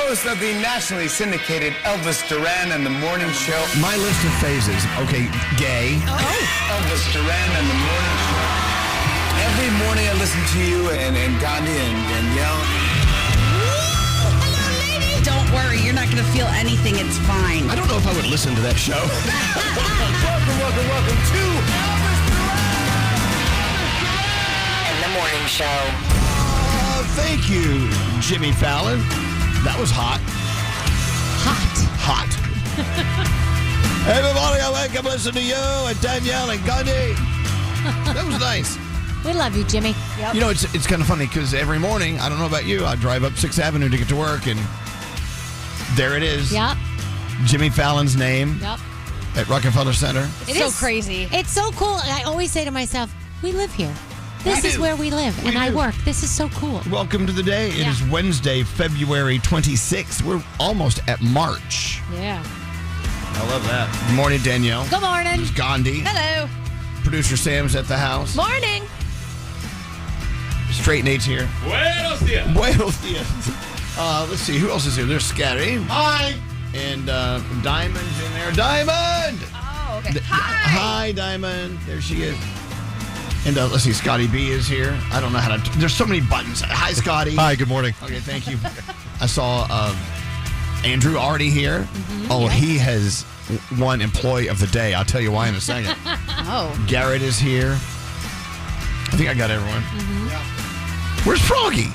host of the nationally syndicated Elvis Duran and the Morning Show. My list of phases. Okay, gay. Elvis Duran and the Morning Show. Every morning I listen to you and Gandhi and Danielle. Don't worry, you're not going to feel anything. It's fine. I don't know if I would listen to that show. Welcome to Elvis And the morning show. Thank you, Jimmy Fallon. That was hot. Hot. Every morning I wake up, listen to you and Danielle and Gandhi. That was nice. We love you, Jimmy. Yep. You know, it's kind of funny because every morning, I don't know about you, I drive up 6th Avenue to get to work, and there it is. Yep. Jimmy Fallon's name. Yep. At Rockefeller Center. It's so crazy. It's so cool. And I always say to myself, we live here. This is where we live, and I work. This is so cool. Welcome to the day. It is Wednesday, February 26th. We're almost at March. Yeah. I love that. Good morning, Danielle. Good morning. It's Gandhi. Hello. Producer Sam's at the house. Morning. Straight Nate's here. Buenos dias. Buenos dias. Let's see. Who else is here? There's Scary. Hi. And Diamond's in there. Diamond! Oh, okay. Hi, Diamond. There she is. And let's see, Scotty B is here. I don't know how to... There's so many buttons. Hi, Scotty. Hi, good morning. Okay, thank you. I saw Andrew already here. Mm-hmm. Oh, he has won Employee of the Day. I'll tell you why in a second. Oh. Garrett is here. I think I got everyone. Mm-hmm. Yeah. Where's Froggy?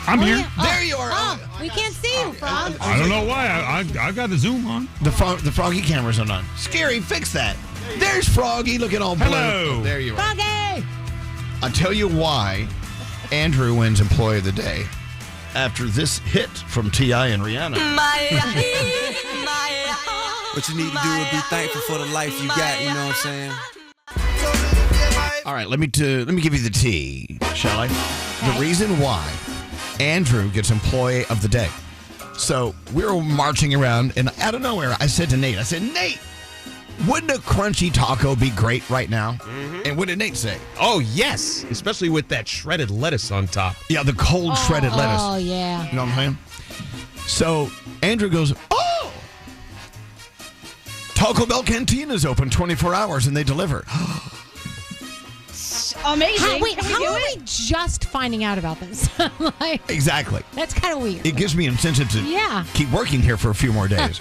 I'm here. Yeah. There you are. We can't see you, Frog. I don't know why. I've got the Zoom on. The Froggy camera's not on. Scary, fix that. There's Froggy looking all blue. Hello. There you are. Froggy! I'll tell you why Andrew wins Employee of the Day after this hit from T.I. and Rihanna. What you need to do is be thankful for the life you got, you know what I'm saying? All right, let me give you the tea, shall I? The reason why Andrew gets Employee of the Day. So we were marching around, and out of nowhere, I said to Nate, Nate, wouldn't a crunchy taco be great right now? Mm-hmm. And what did Nate say? Oh, yes. Especially with that shredded lettuce on top. Yeah, the cold shredded lettuce. Oh, yeah. You know what I'm saying? So Andrew goes, oh! Taco Bell Cantina's open 24 hours, and they deliver. Amazing. How are we just finding out about this? Exactly. That's kind of weird. It gives me incentive to keep working here for a few more days.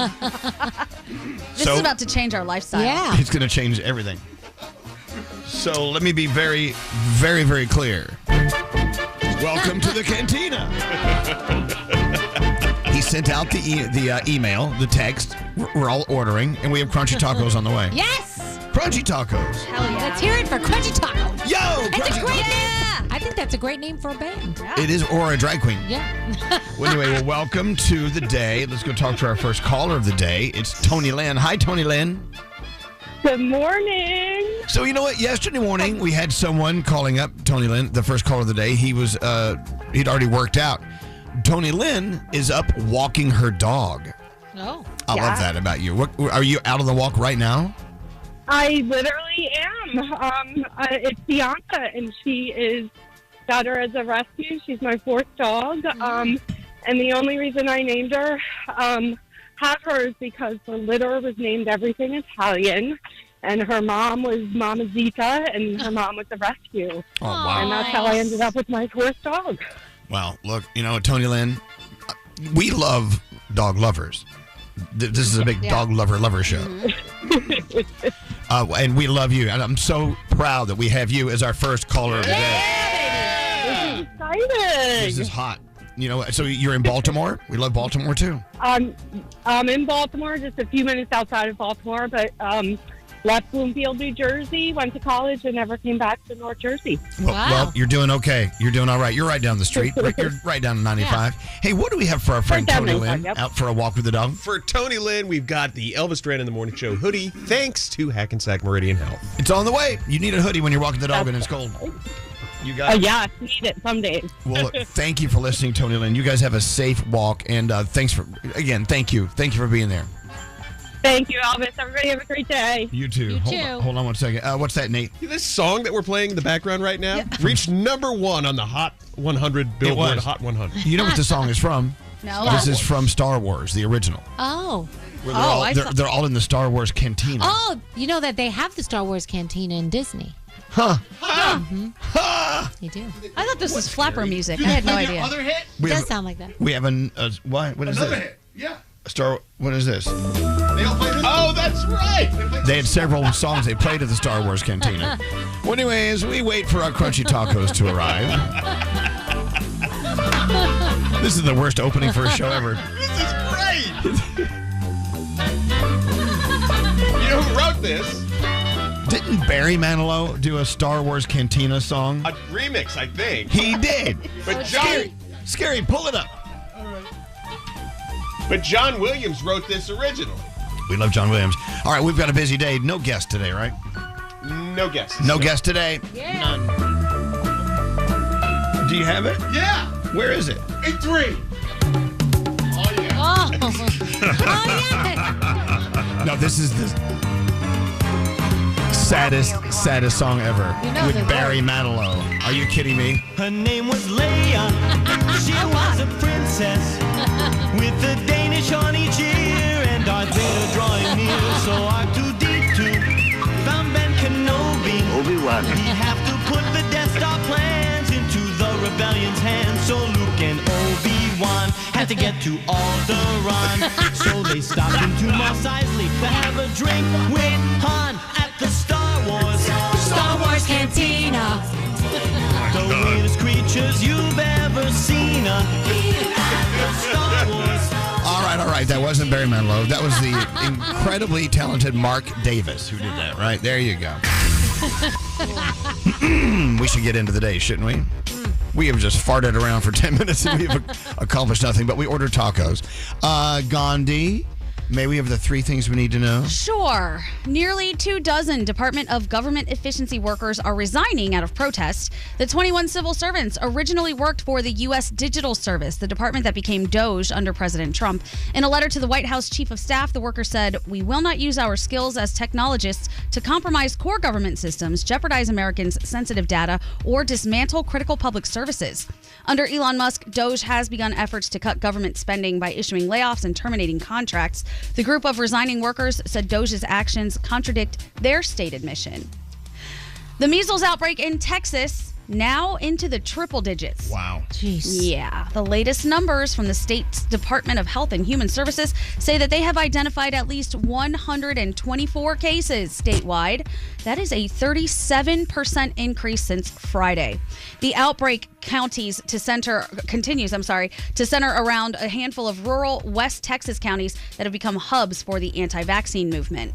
This is about to change our lifestyle. Yeah. It's going to change everything. So let me be very, very, very clear. Welcome to the cantina. He sent out the email, the text. We're all ordering, and we have crunchy tacos on the way. Yes. Crunchy tacos. Hell yeah. Let's hear it for Crunchy Taco. Yo, That's Crunchy a great Tacos. name. I think that's a great name for a band. Yeah. It is, or a drag queen. Yeah. Well, anyway, welcome to the day. Let's go talk to our first caller of the day. It's Tony Lynn. Hi, Tony Lynn. Good morning. So, you know what? Yesterday morning, we had someone calling up Tony Lynn, the first caller of the day. He was, he'd already worked out. Tony Lynn is up walking her dog. Oh. I love that about you. What, are you out on the walk right now? I literally am. It's Bianca, and she is got her as a rescue. She's my fourth dog. And the only reason I named her, have her, is because the litter was named everything Italian, and her mom was Mama Zita, and her mom was a rescue. Oh, wow. And that's how I ended up with my fourth dog. Well, look, you know, Tony Lynn, we love dog lovers. This is a big dog lover show. And we love you. And I'm so proud that we have you as our first caller of the day. This is exciting. This is hot. You know, so you're in Baltimore? We love Baltimore, too. I'm in Baltimore, just a few minutes outside of Baltimore, but left Bloomfield, New Jersey, went to college, and never came back to North Jersey. Well, you're doing okay. You're doing all right. You're right down the street. You're right down 95. Hey, what do we have for our friend Tony Lynn out for a walk with the dog? For Tony Lynn, we've got the Elvis Duran in the Morning Show hoodie, thanks to Hackensack Meridian Health. It's on the way. You need a hoodie when you're walking the dog and it's cold. You got it? Yeah, I need it some days. Well, look, thank you for listening, Tony Lynn. You guys have a safe walk, and thank you. Thank you for being there. Thank you, Elvis. Everybody have a great day. You too. Hold on one second. What's that, Nate? This song that we're playing in the background right now reached #1 on the Hot 100 Billboard Hot 100. You know what the song is from? No. This is from Star Wars, the original. Oh. Where they're all in the Star Wars cantina. Oh, you know that they have the Star Wars cantina in Disney. Huh. They do. I thought this was flapper music. I had no idea. Other hit? It does sound like that. We have what is Another this? hit. Yeah. What is this? They all play this. Oh, that's right. They had several songs they played at the Star Wars cantina. Well, anyways, we wait for our crunchy tacos to arrive. This is the worst opening for a show ever. This is great. You know who wrote this? Didn't Barry Manilow do a Star Wars cantina song? A remix, I think. He did. But John, Scary, pull it up. but John Williams wrote this originally. We love John Williams. All right, we've got a busy day. No guest today, right? No guesses. No guest today. Yeah. None. Do you have it? Yeah. Where is it? 8-3. Oh, yeah. Oh. Oh, yeah. No, this is the saddest song ever You know with the Barry Manilow. Are you kidding me? Her name was Leia. She was a princess with a Danish on each ear and Darth Vader drawing near. So R2-D2 found Ben Kenobi. Obi-Wan. He have to put the Death Star plans into the rebellion's hands. So Luke and Obi-Wan had to get to Alderaan. So they stopped into Mos Eisley to have a drink with Han at the Star Wars Cantina. The weirdest creatures you've ever seen. Star Wars. All right. That wasn't Barry Manilow. That was the incredibly talented Mark Davis who did that, right? There you go. We should get into the day, shouldn't we? We have just farted around for 10 minutes and we have accomplished nothing, but we ordered tacos. Gandhi, may we have the 3 things we need to know? Sure. Nearly 24 Department of Government Efficiency workers are resigning out of protest. The 21 civil servants originally worked for the U.S. Digital Service, the department that became DOGE under President Trump. In a letter to the White House Chief of Staff, the workers said, "We will not use our skills as technologists to compromise core government systems, jeopardize Americans' sensitive data, or dismantle critical public services." Under Elon Musk, DOGE has begun efforts to cut government spending by issuing layoffs and terminating contracts. The group of resigning workers said DOGE's actions contradict their stated mission. The measles outbreak in Texas now into the triple digits. Wow. Jeez. Yeah. The latest numbers from the state's Department of Health and Human Services say that they have identified at least 124 cases statewide. That is a 37% increase since Friday. The outbreak continues to center around a handful of rural West Texas counties that have become hubs for the anti-vaccine movement.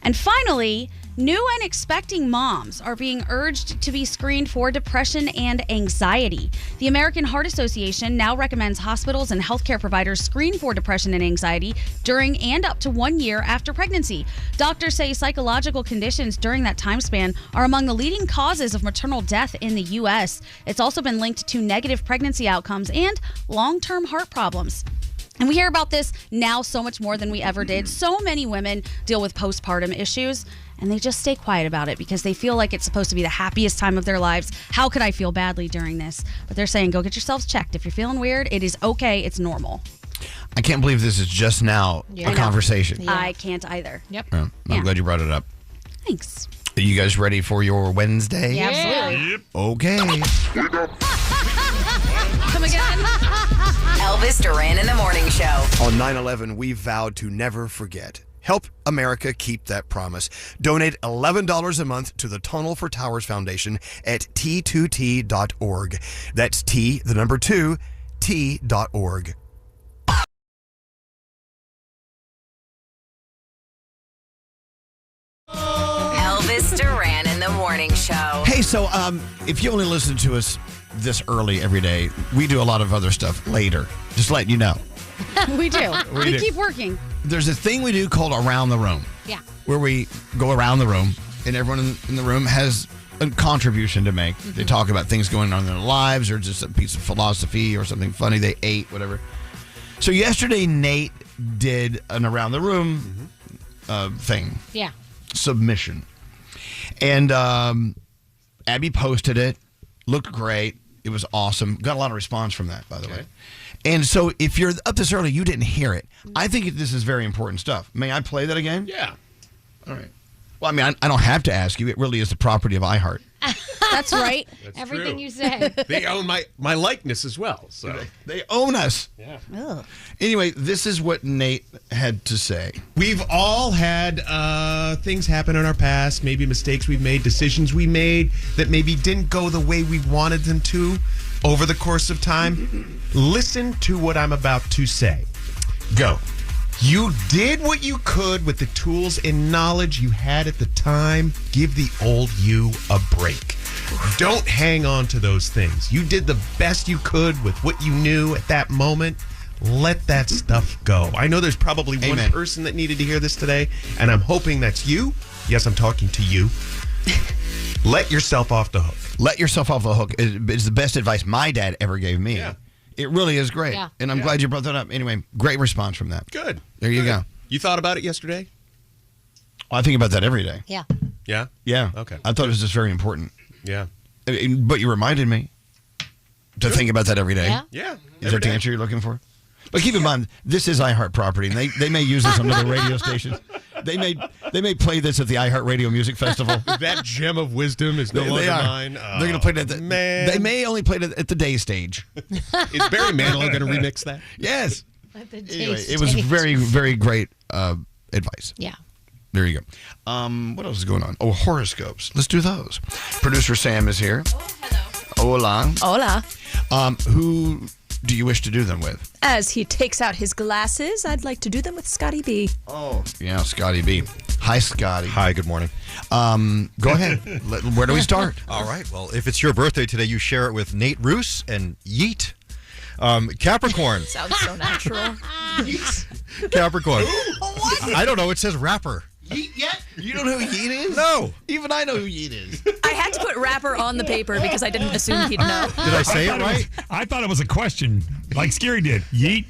And finally, new and expecting moms are being urged to be screened for depression and anxiety. The American Heart Association now recommends hospitals and healthcare providers screen for depression and anxiety during and up to 1 year after pregnancy. Doctors say psychological conditions during that time span are among the leading causes of maternal death in the U.S. It's also been linked to negative pregnancy outcomes and long-term heart problems. And we hear about this now so much more than we ever did. So many women deal with postpartum issues, and they just stay quiet about it because they feel like it's supposed to be the happiest time of their lives. How could I feel badly during this? But they're saying, go get yourselves checked. If you're feeling weird, it is okay. It's normal. I can't believe this is just now a conversation. Yeah. I can't either. Yep. I'm glad you brought it up. Thanks. Are you guys ready for your Wednesday? Yeah, absolutely. Yep. Okay. Come again. Elvis Duran in the Morning Show. On 9/11, we vowed to never forget. Help America keep that promise. Donate $11 a month to the Tunnel for Towers Foundation at T2T.org. That's T, the number 2, T.org. Elvis Duran in the Morning Show. Hey, so if you only listen to us this early every day, we do a lot of other stuff later. Just letting you know. We do. We do. Keep working. There's a thing we do called Around the Room. Yeah. Where we go around the room, and everyone in the room has a contribution to make. They talk about things going on in their lives or just a piece of philosophy or something funny they ate, whatever. So yesterday, Nate did an Around the Room thing. Yeah. Submission. And Abby posted it. Looked great. It was awesome. Got a lot of response from that, by the way. And so if you're up this early, you didn't hear it. I think this is very important stuff. May I play that again? Yeah. All right. Well, I mean, I don't have to ask you. It really is the property of iHeart. That's right. That's Everything true. you say. They own my likeness as well. So They own us. yeah. Ugh. Anyway, this is what Nate had to say. We've all had things happen in our past, maybe mistakes we've made, decisions we made that maybe didn't go the way we wanted them to over the course of time. Listen to what I'm about to say. Go. You did what you could with the tools and knowledge you had at the time. Give the old you a break. Don't hang on to those things. You did the best you could with what you knew at that moment. Let that stuff go. I know there's probably one Amen. person that needed to hear this today, and I'm hoping that's you. Yes, I'm talking to you. Let yourself off the hook. Let yourself off the hook is the best advice my dad ever gave me. Yeah. It really is great. Yeah. And I'm glad you brought that up. Anyway, great response from that. Good. There you Good. go. You thought about it yesterday? I think about that every day. Yeah. Yeah? Yeah. Okay. I thought it was just very important. Yeah. But you reminded me to think about that every day. Yeah. Yeah. Is that the answer you're looking for? But keep in mind, this is iHeart property, and they may use this on other radio stations. They may play this at the iHeartRadio Music Festival. That gem of wisdom is no They longer are. mine. They're going to play it at man. They may only play it at the day stage. Is Barry Manilow going to remix that? Yes. At the Anyway, day it was stage. very, very great advice. Yeah. There you go. What else is going on? Oh, horoscopes. Let's do those. Producer Sam is here. Hola. Hola. Who do you wish to do them with? As he takes out his glasses, I'd like to do them with Scotty B. Oh, yeah, Scotty B. Hi, Scotty. Hi, good morning. Go ahead. Where do we start? All right. Well, if it's your birthday today, you share it with Nate Roos and Yeet. Capricorn. Sounds so natural. Capricorn. I don't know. It says rapper. Yeet yet? You don't know who Yeet is? No. Even I know who Yeet is. I had to put rapper on the paper because I didn't assume he'd know. Did I say it right? I thought it was a question, like Scary did. Yeet.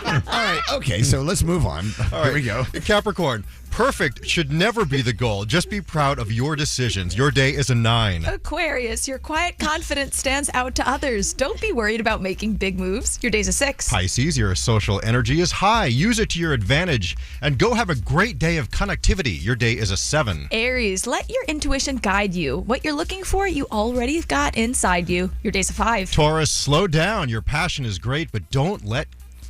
All right. Okay, so let's move on. All Here right. we go. Capricorn. Perfect should never be the goal. Just be proud of your decisions. Your day is a 9. Aquarius, your quiet confidence stands out to others. Don't be worried about making big moves. Your day's a 6. Pisces, your social energy is high. Use it to your advantage and go have a great day of connectivity. Your day is a 7. Aries, let your intuition guide you. What you're looking for, you already got inside you. Your day's a 5. Taurus, slow down. Your passion is great, but don't let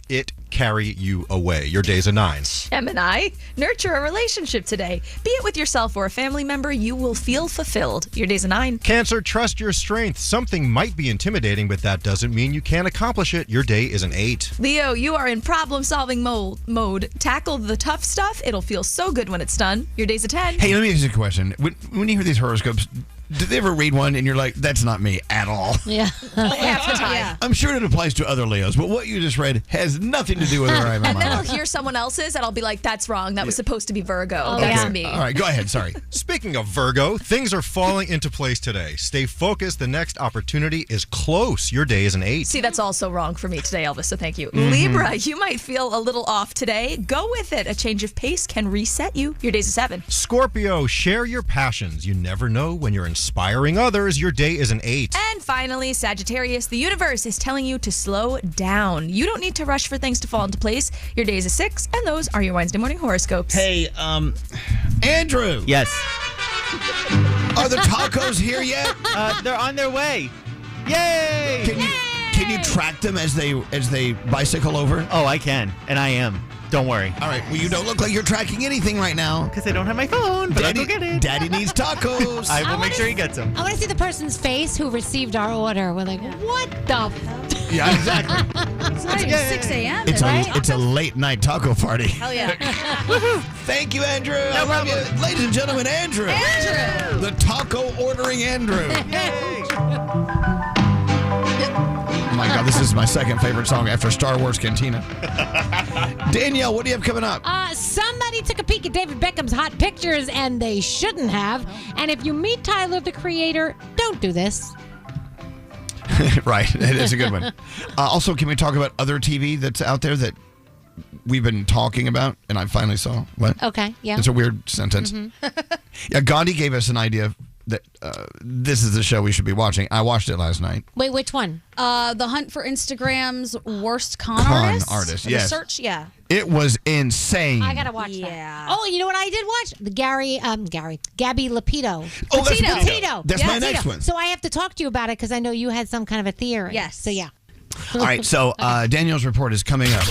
it carry you away. Your day's a 9. Gemini, nurture a relationship today. Be it with yourself or a family member, you will feel fulfilled. Your day's a 9. Cancer, trust your strength. Something might be intimidating, but that doesn't mean you can't accomplish it. Your day is an 8. Leo, you are in problem-solving mode. Tackle the tough stuff. It'll feel so good when it's done. Your day's a 10. Hey, let me ask you a question. When you hear these horoscopes, do they ever read one and you're like, that's not me at all? Yeah. Half the time. Yeah. I'm sure it applies to other Leos, but what you just read has nothing to do with where I am in And my then I'll life. hear someone else's, and I'll be like, that's wrong. That was supposed to be Virgo. Oh, That's yeah. me. All right, go ahead. Sorry. Speaking of Virgo, things are falling into place today. Stay focused. The next opportunity is close. Your day is an 8. See, that's also wrong for me today, Elvis, so thank you. Mm-hmm. Libra, you might feel a little off today. Go with it. A change of pace can reset you. Your day's a 7. Scorpio, share your passions. You never know when you're inspiring others. Your day is an 8. And finally, Sagittarius, the universe is telling you to slow down. You don't need to rush for things to fall into place. Your day is a 6, and those are your Wednesday morning horoscopes. Hey, Andrew. Yes. Are the tacos here yet? They're on their way. Yay! Can you track them as they bicycle over? Oh, I can, and I am. Don't worry. All right. Well, you don't look like you're tracking anything right now. Because I don't have my phone, but I'll go get it. Daddy needs tacos. I will make sure he gets them. I want to see the person's face who received our order. We're like, what the? Yeah, exactly. It's not even 6 a.m. It's a late night taco party. Hell yeah. Thank you, Andrew. I love you. Ladies and gentlemen, Andrew. Andrew. The taco ordering Andrew. Oh my God, this is my second favorite song after Star Wars Cantina. Danielle, what do you have coming up? Somebody took a peek at David Beckham's hot pictures, and they shouldn't have. And if you meet Tyler, the creator, don't do this. Right, it is a good one. Also, can we talk about other TV that's out there that we've been talking about, and I finally saw? What? Okay, yeah. It's a weird sentence. Mm-hmm. Yeah, Gandhi gave us an idea that this is the show we should be watching. I watched it last night. Wait, which one? The hunt for Instagram's worst con artist. Yes. The search, yeah. It was insane. I gotta watch that. Oh, you know what I did watch? The Gabby Lapito. Oh, that's Petito. That's my next one. So I have to talk to you about it because I know you had some kind of a theory. Yes. So yeah. All right, so Danielle's report is coming up.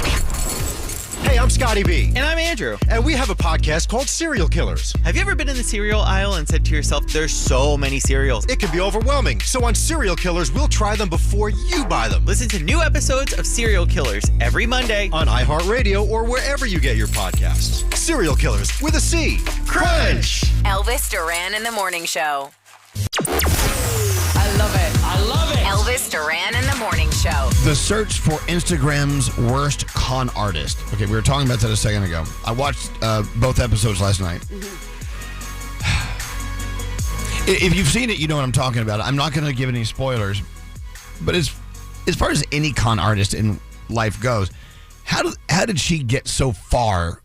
Hey, I'm Scotty B. And I'm Andrew. And we have a podcast called Serial Killers. Have you ever been in the cereal aisle and said to yourself, there's so many cereals? It can be overwhelming. So on Serial Killers, we'll try them before you buy them. Listen to new episodes of Serial Killers every Monday on iHeartRadio or wherever you get your podcasts. Serial Killers with a C. Crunch! Elvis Duran in the Morning Show. I love it. I love it. Elvis Duran in the Morning Show. The search for Instagram's worst con artist. Okay, we were talking about that a second ago. I watched both episodes last night. If you've seen it, you know what I'm talking about. I'm not going to give any spoilers. But as far as any con artist in life goes, how did she get so far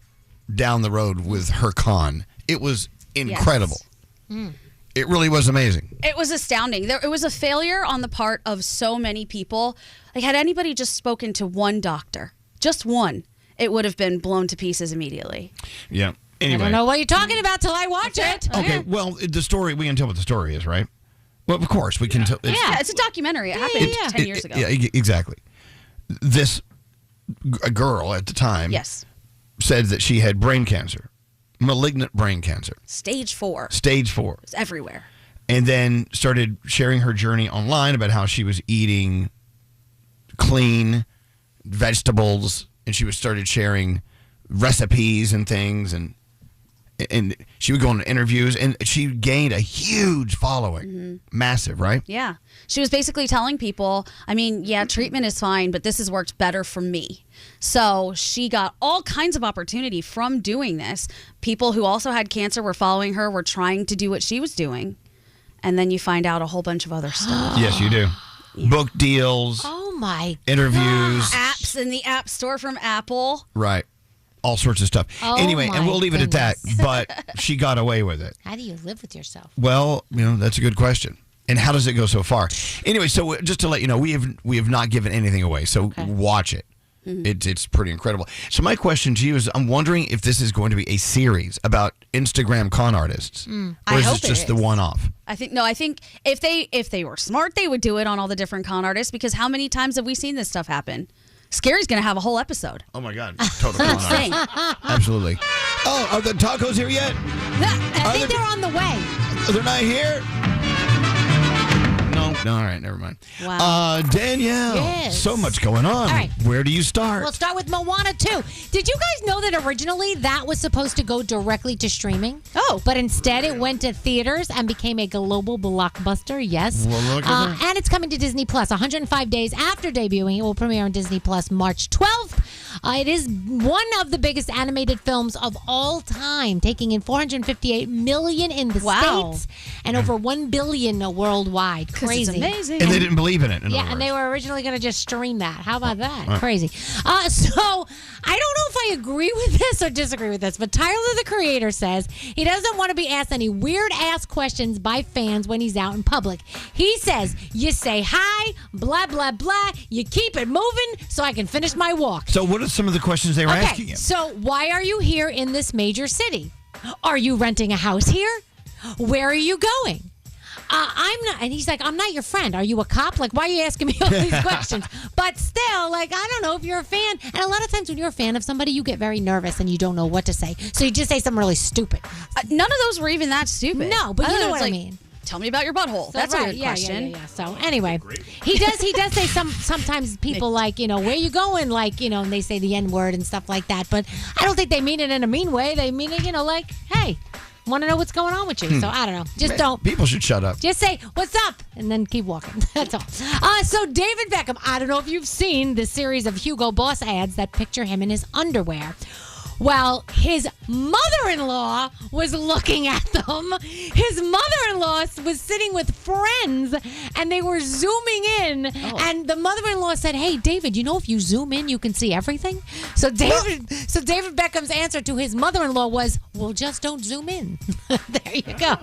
down the road with her con? It was incredible. Yes. It really was amazing. It was astounding. It was a failure on the part of so many people. Like, had anybody just spoken to one doctor, just one, it would have been blown to pieces immediately. Yeah. Anyway. I don't know what you're talking about till I watch it. Okay, well, the story, we can tell what the story is, right? Well, of course, we can tell. Yeah, it's a documentary. It happened 10 years ago. Yeah, exactly. This girl at the time said that she had brain cancer. Malignant brain cancer. Stage 4. Stage 4. It's everywhere. And then started sharing her journey online about how she was eating clean vegetables, and she started sharing recipes and things, and she would go on interviews, and she gained a huge following. Mm-hmm. Massive, right? Yeah. She was basically telling people, I mean, yeah, treatment is fine, but this has worked better for me. So she got all kinds of opportunity from doing this. People who also had cancer were following her, were trying to do what she was doing. And then you find out a whole bunch of other stuff. Yes, you do. Yeah. Book deals. Oh, my interviews. Apps in the App Store from Apple. Right. All sorts of stuff. Oh, anyway, and we'll leave it at that. But she got away with it. How do you live with yourself? Well, that's a good question. And how does it go so far? Anyway, so just to let you know, we have not given anything away. So watch it. Mm-hmm. It's pretty incredible. So my question to you is, I'm wondering if this is going to be a series about Instagram con artists, or is it just the one-off? I think if they were smart, they would do it on all the different con artists, because how many times have we seen this stuff happen? Scary's going to have a whole episode. Oh, my God. Total con artist. Absolutely. Oh, are the tacos here yet? I think they're on the way. They're not here? No, all right, never mind. Wow. Danielle, yes. So much going on. All right. Where do you start? We'll start with Moana 2. Did you guys know that originally that was supposed to go directly to streaming? Oh. But instead it went to theaters and became a global blockbuster, yes. Well, look at that. And it's coming to Disney Plus. 105 days after debuting, it will premiere on Disney Plus March 12th. It is one of the biggest animated films of all time, taking in $458 million in the States and over $1 billion worldwide. Crazy. It's amazing. And they didn't believe in it. And they were originally going to just stream that. How about that? Crazy. So I don't know if I agree with this or disagree with this, but Tyler, the creator, says he doesn't want to be asked any weird-ass questions by fans when he's out in public. He says, you say hi, blah, blah, blah, you keep it moving so I can finish my walk. So what are some of the questions they were asking him? So why are you here in this major city? Are you renting a house here? Where are you going? I'm not, and he's like, I'm not your friend. Are you a cop? Like, why are you asking me all these questions? But still, like, I don't know if you're a fan. And a lot of times when you're a fan of somebody, you get very nervous and you don't know what to say. So you just say something really stupid. None of those were even that stupid. No, but you know what I mean. Tell me about your butthole. So, that's a good question. Yeah. So anyway, he does say sometimes people like, where you going? Like, and they say the N-word and stuff like that. But I don't think they mean it in a mean way. They mean it, like, hey, want to know what's going on with you. So I don't know. Just don't. People should shut up. Just say, what's up? And then keep walking. That's all. So David Beckham, I don't know if you've seen the series of Hugo Boss ads that picture him in his underwear. Well, his mother-in-law was looking at them. His mother-in-law was sitting with friends, and they were zooming in. And the mother-in-law said, "Hey, David, you know if you zoom in, you can see everything." So David Beckham's answer to his mother-in-law was, "Well, just don't zoom in." There you go.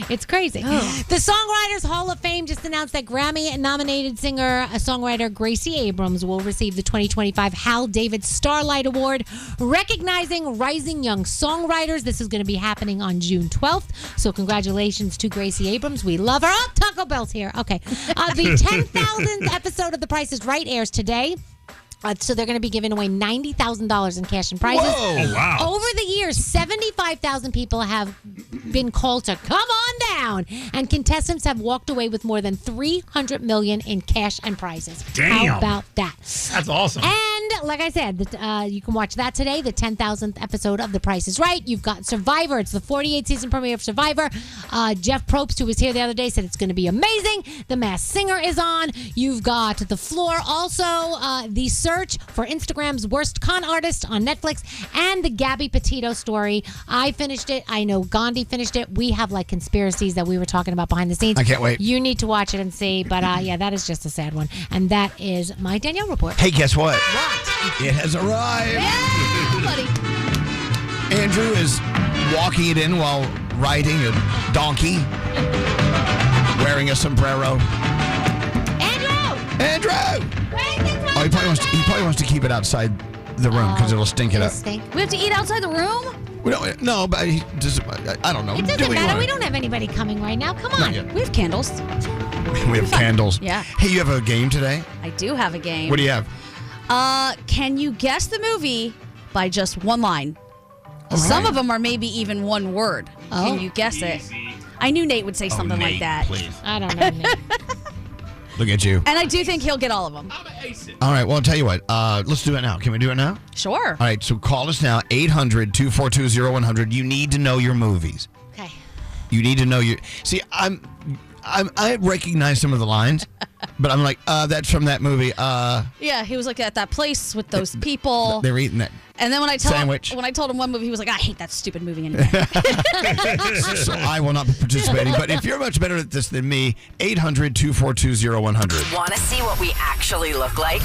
It's crazy. The Songwriters Hall of Fame just announced that Grammy-nominated singer-songwriter Gracie Abrams will receive the 2025 Hal David Starlight Award, recognizing rising young songwriters. This is going to be happening on June 12th. So congratulations to Gracie Abrams. We love her. Oh, Taco Bell's here. Okay. The 10,000th episode of The Price is Right airs today. So they're going to be giving away $90,000 in cash and prizes. Whoa, wow. Over the years, 75,000 people have been called to come on down, and contestants have walked away with more than $300 million in cash and prizes. Damn. How about that? That's awesome. And like I said, you can watch that today, the 10,000th episode of The Price is Right. You've got Survivor. It's the 48th season premiere of Survivor. Jeff Probst, who was here the other day, said it's going to be amazing. The Masked Singer is on. You've got The Floor. Also, The Search for Instagram's Worst Con Artist on Netflix, and the Gabby Petito story. I finished it. I know Gandhi finished it. We have like conspiracies that we were talking about behind the scenes. I can't wait. You need to watch it and see. But yeah, that is just a sad one. And that is my Danielle report. Hey, guess what? It has arrived. Yeah, buddy. Andrew is walking it in while riding a donkey, wearing a sombrero. Andrew! Oh, he probably wants to keep it outside the room because it'll stink it up. We have to eat outside the room? No, but he just, I don't know. It doesn't matter. We don't have anybody coming right now. Come on. We have candles. We have candles. Yeah. Hey, you have a game today? I do have a game. What do you have? Can you guess the movie by just one line? Some of them are maybe even one word. Can you guess it? I knew Nate would say something like that. Please. I don't know, Nate. Look at you. And I do think he'll get all of them. All right, well, I'll tell you what. Let's do it now. Can we do it now? Sure. All right, so call us now, 800-242-0100. You need to know your movies. Okay. You need to know your... See, I recognize some of the lines, but I'm like, that's from that movie. Yeah, he was like at that place with those people. They're eating that And then when I told him one movie, he was like, I hate that stupid movie anyway. So I will not be participating. But if you're much better at this than me, 800-242-0100. Want to see what we actually look like?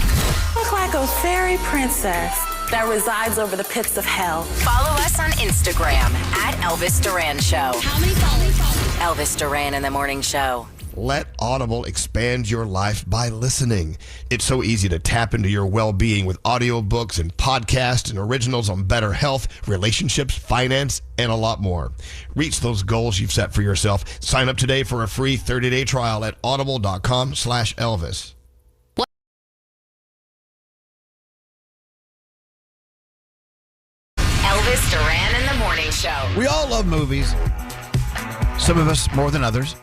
Look like a fairy princess that resides over the pits of hell. Follow us on Instagram at Elvis Duran Show. How many followers? Elvis Duran in the Morning Show. Let Audible expand your life by listening. It's so easy to tap into your well-being with audiobooks and podcasts and originals on better health, relationships, finance, and a lot more. Reach those goals you've set for yourself. Sign up today for a free 30-day trial at audible.com/Elvis. Elvis Duran in the Morning Show. We all love movies. Some of us more than others.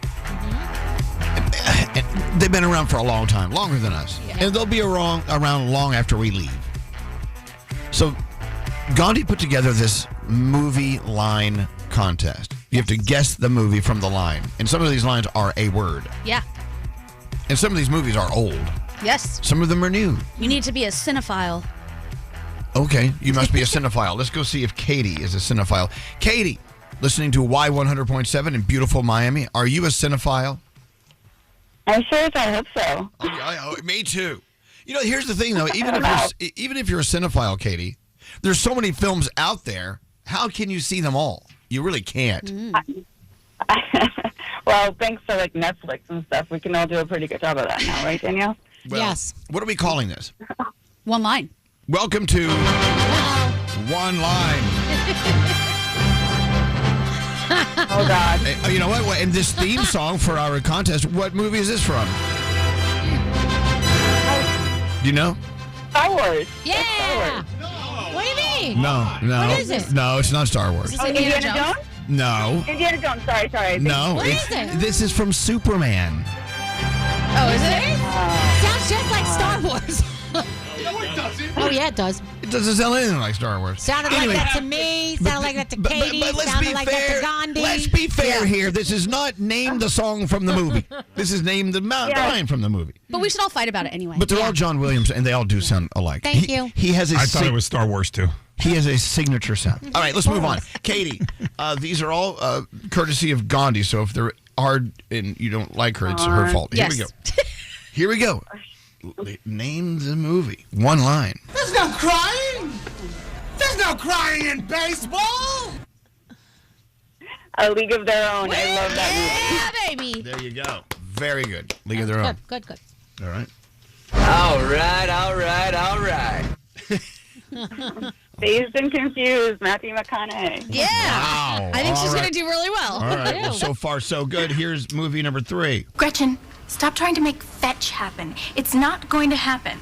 And they've been around for a long time, longer than us. Yeah. And they'll be around long after we leave. So Gandhi put together this movie line contest. You have to guess the movie from the line. And some of these lines are a word. Yeah. And some of these movies are old. Yes. Some of them are new. You need to be a cinephile. Okay, you must be a cinephile. Let's go see if Katie is a cinephile. Katie, listening to Y100.7 in beautiful Miami, are you a cinephile? I'm sure I hope so. Me too. You know, here's the thing, though. Even if you're a cinephile, Katie, there's so many films out there. How can you see them all? You really can't. Well, thanks to like Netflix and stuff, we can all do a pretty good job of that now, right, Danielle? Well, yes. What are we calling this? One line. Welcome to One Line. Oh, God. You know what? And this theme song for our contest, what movie is this from? Do you know? Star Wars. Yeah. Star Wars. What do you mean? No. What is it? No, it's not Star Wars. Is this Indiana Jones? No. Indiana Jones. Sorry. No. What is it? This is from Superman. Oh, is it? Sounds just like Star Wars. No, it doesn't. Oh, yeah, it does. It doesn't sound anything like Star Wars. Sounded Anyway, like that to me. Sounded like that to Katie. But let's sounded be like fair. that to Gandhi. Let's be fair here. This is not name the song from the movie. This is name the line from the movie. But we should all fight about it anyway. But they're all John Williams, and they all do sound alike. Thank you. He has a. I thought it was Star Wars too. He has a signature sound. All right, let's move on. Katie, these are all courtesy of Gandhi. So if they're hard and you don't like her, it's her fault. Here we go. Here we go. Name the movie. One line. There's no crying. There's no crying in baseball. A League of Their Own. I love that movie. Yeah, baby. There you go. Very good. League of Their Own. Good. All right. All right. Dazed and Confused, Matthew McConaughey. Yeah. Wow. I think she's All going right. to do really well. All right. Well, so far, so good. Here's movie number 3. Gretchen, stop trying to make fetch happen. It's not going to happen.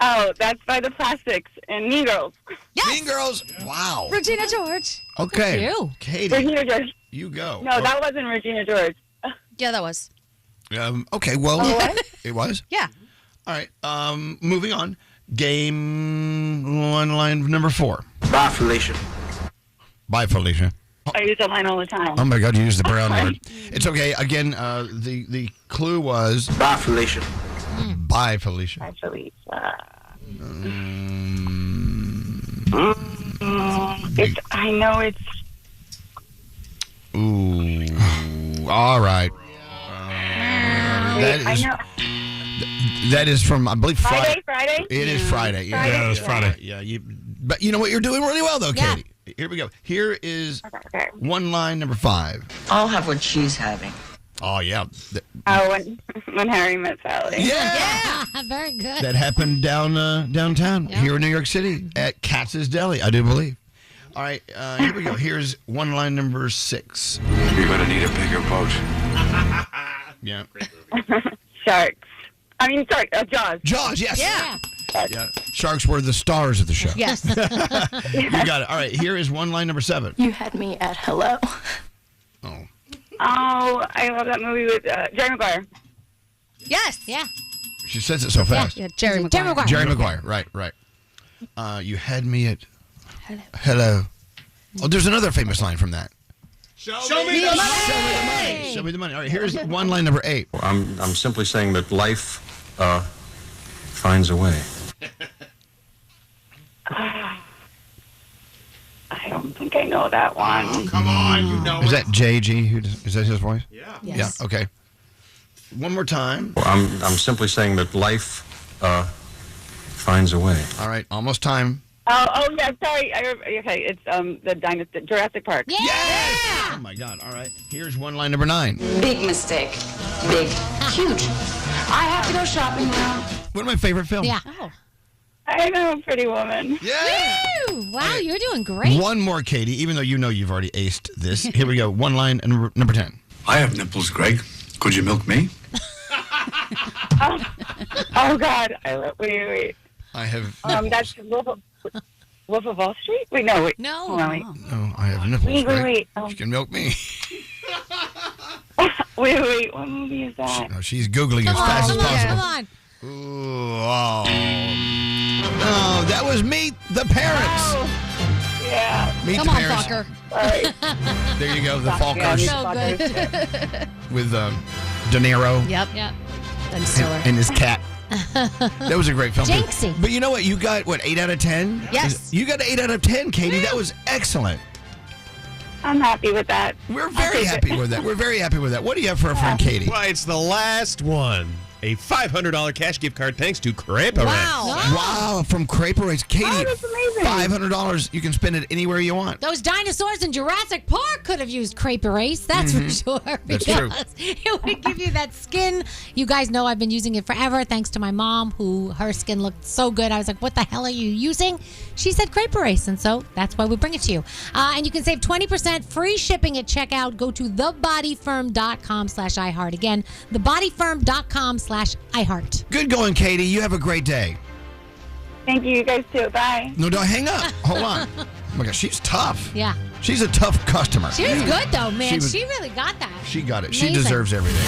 Oh, that's by the Plastics and Mean Girls. Yes. Mean Girls. Wow. Regina George. Okay. You. Katie, Regina George. you go. No, that wasn't Regina George. Yeah, that was. Okay, well, it was? Yeah. All right. Moving on. Game line number 4. Bye, Felicia. Bye, Felicia. I use that line all the time. Oh my God, you used the brown word. It's okay. Again, the clue was Bye, Felicia. Bye, Felicia. Bye, Felicia. I know it's. Ooh. All right. That is from, I believe, Friday. Friday? It is Friday. Yeah, Yeah, it was Friday. Yeah, but you know what? You're doing really well, though, Katie. Here we go. Here is one line number 5. I'll have what she's having. Oh, yeah. Oh, when Harry met Sally. Yeah. Very good. That happened downtown here in New York City at Katz's Deli, I do believe. All right, here we go. Here's one line number 6. You're going to need a bigger boat. Yeah. Sharks. I mean, sorry, Jaws. Jaws, yes. Yeah. Sharks were the stars of the show. Yes. You got it. All right, here is one line number 7. You had me at hello. Oh. Oh, I love that movie with Jerry Maguire. Yes. Yeah. She says it so fast. Yeah, Jerry Maguire. Jerry Maguire, right. You had me at hello. Oh, there's another famous line from that. Show me the money. Show me the money. All right, here's one line number 8. I'm simply saying that life finds a way. I don't think I know that one. Oh, come on, you know Is it. that JG? Is that his voice? Yeah. Yes. Yeah, okay. One more time. I'm simply saying that life finds a way. All right, almost time. Oh yeah, sorry. Okay, it's the dinosaur, Jurassic Park. Yeah. Oh my God! All right, here's one line number 9. Big mistake. Big. Huge. I have to go shopping now. One of my favorite films. Yeah. Oh. I know, Pretty Woman. Yeah. Woo! Wow, you're doing great. One more, Katie. Even though you know you've already aced this. Here we go. One line number 10. I have nipples, Greg. Could you milk me? Oh God! Wait. I have. That's Wolf of Wall Street. Wait, no, wait. No. Hold on, wait. No, I have nipples. Wait. Greg. You can milk me. Wait. What movie is that? No, she's googling as fast as possible. Come on. Ooh, oh. No, that was Meet the Parents. Oh, yeah. Meet Come the on, Parents. fucker. Sorry. There you go, the Fuck, yeah, Falkers So good. with De Niro Yep. Ben Stiller. and his cat. That was a great film. Jinxie. But you know what? You got, 8 out of 10? Yes. You got 8 out of 10, Katie. That was excellent. I'm happy with that. We're very happy with that. We're very happy with that. What do you have for our friend Katie? Well, it's the last one. A $500 cash gift card thanks to Crepe Wow, from Crepe Race. Katie, that's amazing. $500. You can spend it anywhere you want. Those dinosaurs in Jurassic Park could have used Crepe Erase, that's for sure. That's true. It would give you that skin. You guys know I've been using it forever, thanks to my mom, who her skin looked so good. I was like, what the hell are you using? She said Crepe Erase, and so that's why we bring it to you. And you can save 20% free shipping at checkout. Go to thebodyfirm.com/iHeart. Again, thebodyfirm.com/iHeart. Good going, Katie. You have a great day. Thank you, you guys too. Bye. No, don't hang up. Hold on. Oh my gosh, she's tough. Yeah. She's a tough customer. She was good, though, man. She She really got that. She got it. She Amazing. deserves everything.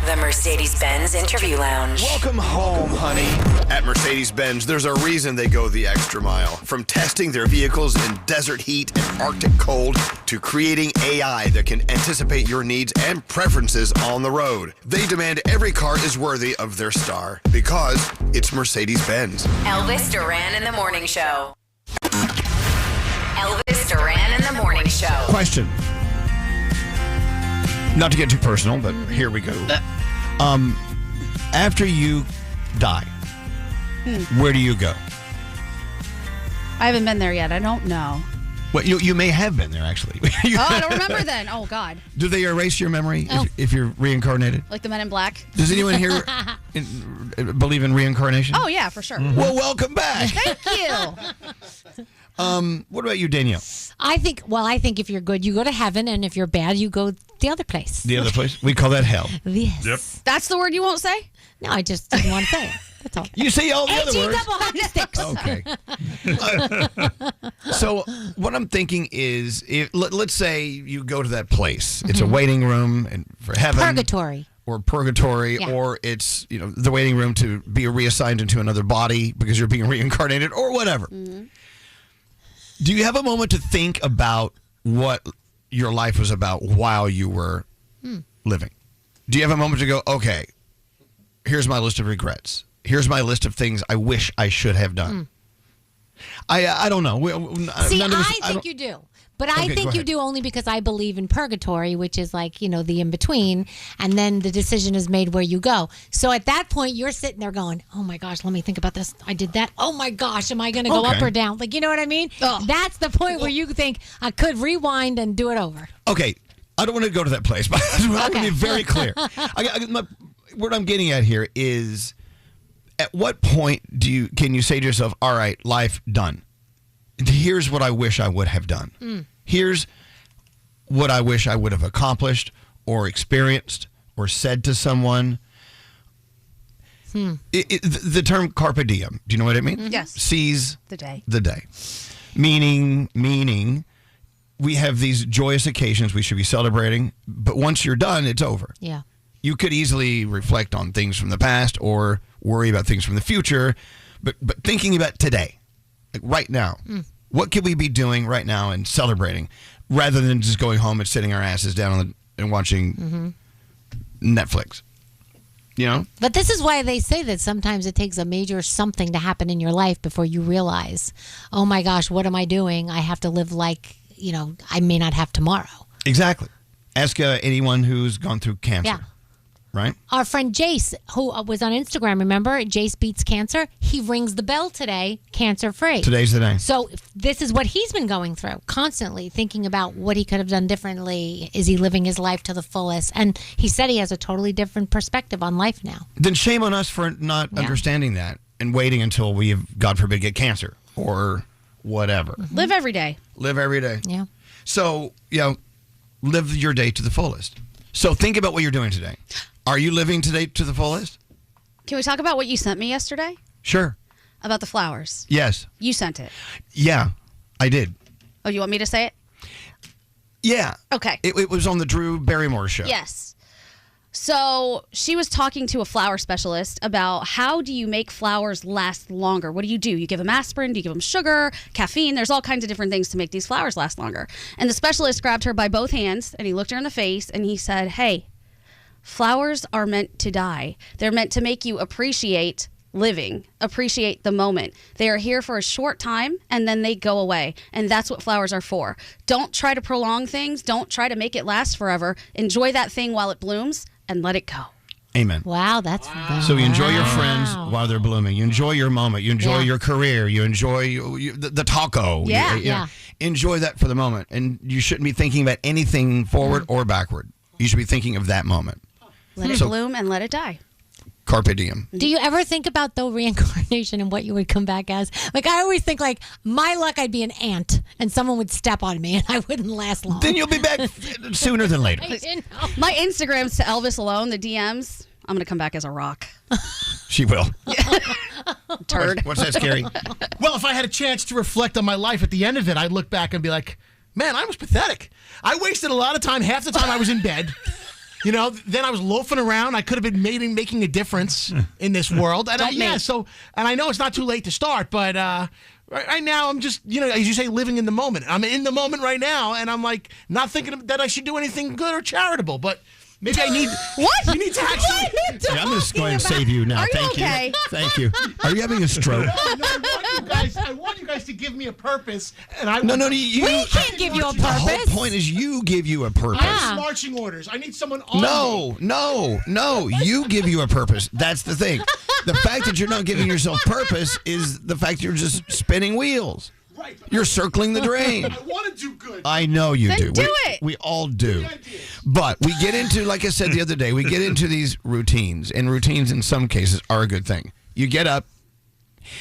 The Mercedes-Benz Interview Lounge. Welcome home, honey. At Mercedes-Benz, there's a reason they go the extra mile. From testing their vehicles in desert heat and Arctic cold to creating AI that can anticipate your needs and preferences on the road. They demand every car is worthy of their star because it's Mercedes-Benz. Elvis Duran in the Morning Show. Elvis Duran in the Morning Show. Question. Not to get too personal, but here we go. After you die, where do you go? I haven't been there yet. I don't know. Well, you may have been there, actually. I don't remember then. Oh, God. Do they erase your memory if you're reincarnated? Like the Men in Black? Does anyone here believe in reincarnation? Oh, yeah, for sure. Well, welcome back. Thank you. What about you, Danielle? I think if you're good, you go to heaven, and if you're bad, you go the other place. The other place? We call that hell. Yes. Yep. That's the word you won't say? No, I just didn't want to say it. That's all. You say all the other words. double hockey sticks. Okay. So what I'm thinking is, let's say you go to that place. It's a waiting room and for heaven. Purgatory. Or purgatory, Yeah. or it's the waiting room to be reassigned into another body because you're being reincarnated, or whatever. Mm-hmm. Do you have a moment to think about what your life was about while you were living? Do you have a moment to go, okay, here's my list of regrets. Here's my list of things I wish I should have done. I don't know. See, I think you do. But I think you do only because I believe in purgatory, which is like, the in-between, and then the decision is made where you go. So at that point, you're sitting there going, oh my gosh, let me think about this. I did that. Oh my gosh, am I going to go up or down? Like, you know what I mean? That's the point where you think I could rewind and do it over. Okay, I don't want to go to that place, but I want to be very clear. What I'm getting at here is, at what point can you say to yourself, all right, life done. Here's what I wish I would have done. Here's what I wish I would have accomplished or experienced or said to someone. The term carpe diem, do you know what it means? Yes. Seize the day. The day. Meaning we have these joyous occasions we should be celebrating, but once you're done, it's over. Yeah. You could easily reflect on things from the past or worry about things from the future, but thinking about today, like right now, what could we be doing right now and celebrating rather than just going home and sitting our asses down and watching Netflix? But this is why they say that sometimes it takes a major something to happen in your life before you realize, oh my gosh, what am I doing? I have to live like, I may not have tomorrow. Exactly. Ask anyone who's gone through cancer. Yeah. Right? Our friend Jace, who was on Instagram, remember? Jace Beats Cancer. He rings the bell today, cancer-free. Today's the day. So this is what he's been going through, constantly thinking about what he could have done differently. Is he living his life to the fullest? And he said he has a totally different perspective on life now. Then shame on us for not understanding that and waiting until we, God forbid, get cancer or whatever. Live every day. Live every day. Yeah. So, live your day to the fullest. So think about what you're doing today. Are you living today to the fullest? Can we talk about what you sent me yesterday? Sure. About the flowers. Yes. You sent it. Yeah, I did. Oh, you want me to say it? Yeah. Okay. It was on the Drew Barrymore show. Yes. So she was talking to a flower specialist about how do you make flowers last longer? What do? You give them aspirin? Do you give them sugar, caffeine? There's all kinds of different things to make these flowers last longer. And the specialist grabbed her by both hands and he looked her in the face and he said, hey, flowers are meant to die. They're meant to make you appreciate living, appreciate the moment. They are here for a short time and then they go away. And that's what flowers are for. Don't try to prolong things. Don't try to make it last forever. Enjoy that thing while it blooms and let it go. Amen. Wow, that's So you enjoy your friends while they're blooming. You enjoy your moment. You enjoy your career. You enjoy the taco. Yeah. Enjoy that for the moment. And you shouldn't be thinking about anything forward or backward. You should be thinking of that moment. Let it bloom and let it die. Carpe diem. Do you ever think about, though, reincarnation and what you would come back as? Like, I always think, like, my luck, I'd be an ant and someone would step on me and I wouldn't last long. Then you'll be back sooner than later. My Instagram's to Elvis alone, the DMs. I'm going to come back as a rock. She will. Turd. What's that, Scary? Well, if I had a chance to reflect on my life at the end of it, I'd look back and be like, man, I was pathetic. I wasted a lot of time. Half the time I was in bed. Then I was loafing around. I could have been making a difference in this world. And I know it's not too late to start, but right now I'm just, as you say, living in the moment. I'm in the moment right now, and I'm like not thinking that I should do anything good or charitable, but maybe I need. What? You need to actually. I'm going to go ahead and save you now. Are you Thank okay? you. Thank you. Are you having a stroke? No, I want you guys to give me a purpose, and I. No, You We can't give you a The whole purpose. point is you give you a purpose. Yeah. Marching orders. I need someone on. No. You give you a purpose. That's the thing. The fact that you're not giving yourself purpose is the fact you're just spinning wheels. Right. You're circling the drain. I want to do good. I know you Then do. do it. We all do. But we get into, like I said the other day, we get into these routines, and routines in some cases are a good thing. You get up,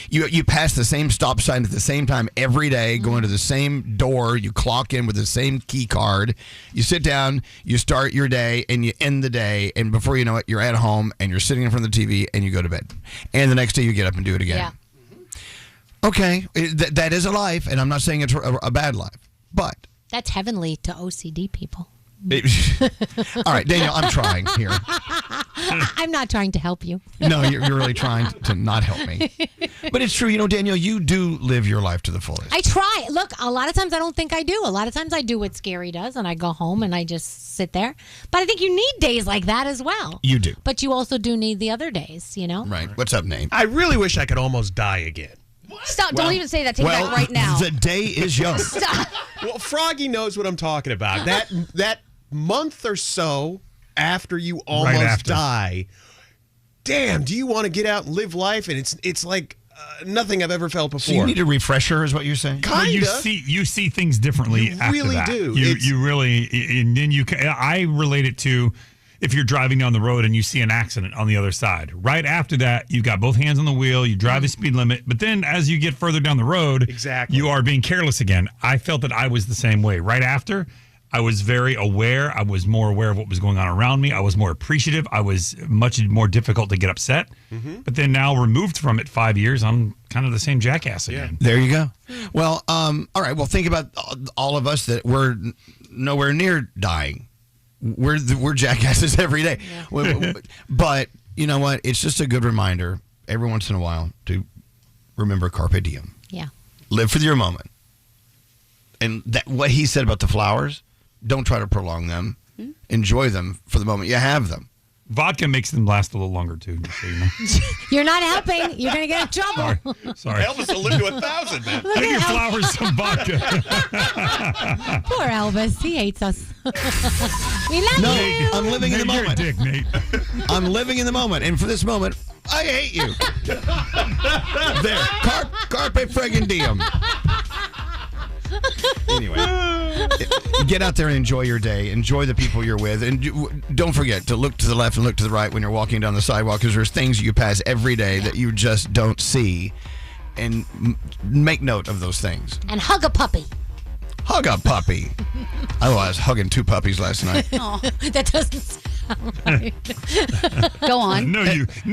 you pass the same stop sign at the same time every day, go into the same door, you clock in with the same key card, you sit down, you start your day, and you end the day, and before you know it, you're at home, and you're sitting in front of the TV, and you go to bed. And the next day you get up and do it again. Yeah. Okay, that is a life, and I'm not saying it's a bad life, but... That's heavenly to OCD people. All right, Danielle, I'm trying here. I'm not trying to help you. No, you're really trying to not help me. But it's true, Danielle, you do live your life to the fullest. I try. Look, a lot of times I don't think I do. A lot of times I do what Scary does, and I go home and I just sit there. But I think you need days like that as well. You do. But you also do need the other days, Right. What's up, Nate? I really wish I could almost die again. Stop. Don't even say that. Take it back right now. The day is young. Stop. Well, Froggy knows what I'm talking about. That month or so after you almost die, damn, do you want to get out and live life? And it's like nothing I've ever felt before. So you need a refresher, is what you're saying? Kinda. Well, you see things differently You after really that. do. You really, and then I relate it to if you're driving down the road and you see an accident on the other side. Right after that, you've got both hands on the wheel, you drive the speed limit, but then as you get further down the road, exactly, you are being careless again. I felt that I was the same way. Right after, I was very aware. I was more aware of what was going on around me. I was more appreciative. I was much more difficult to get upset. Mm-hmm. But then now, removed from it 5 years, I'm kind of the same jackass again. There you go. Well, all right. Well, think about all of us that we're nowhere near dying. We're jackasses every day. Yeah. But you know what? It's just a good reminder every once in a while to remember carpe diem. Yeah. Live for your moment. And that what he said about the flowers, don't try to prolong them. Mm-hmm. Enjoy them for the moment you have them. Vodka makes them last a little longer, too, just so you know. You're not helping. You're going to get in trouble. Sorry. Elvis will live to 1,000, man. Give your flowers some vodka. Poor Elvis. He hates us. We love you. I'm living in the moment. You're a dick, Nate. I'm living in the moment. And for this moment, I hate you. There. Carpe friggin' diem. Anyway, get out there and enjoy your day. Enjoy the people you're with. And don't forget to look to the left and look to the right when you're walking down the sidewalk, because there's things you pass every day that you just don't see. And make note of those things. And hug a puppy. Hug a puppy. I was hugging 2 puppies last night. Oh, that doesn't sound right. Go on. No,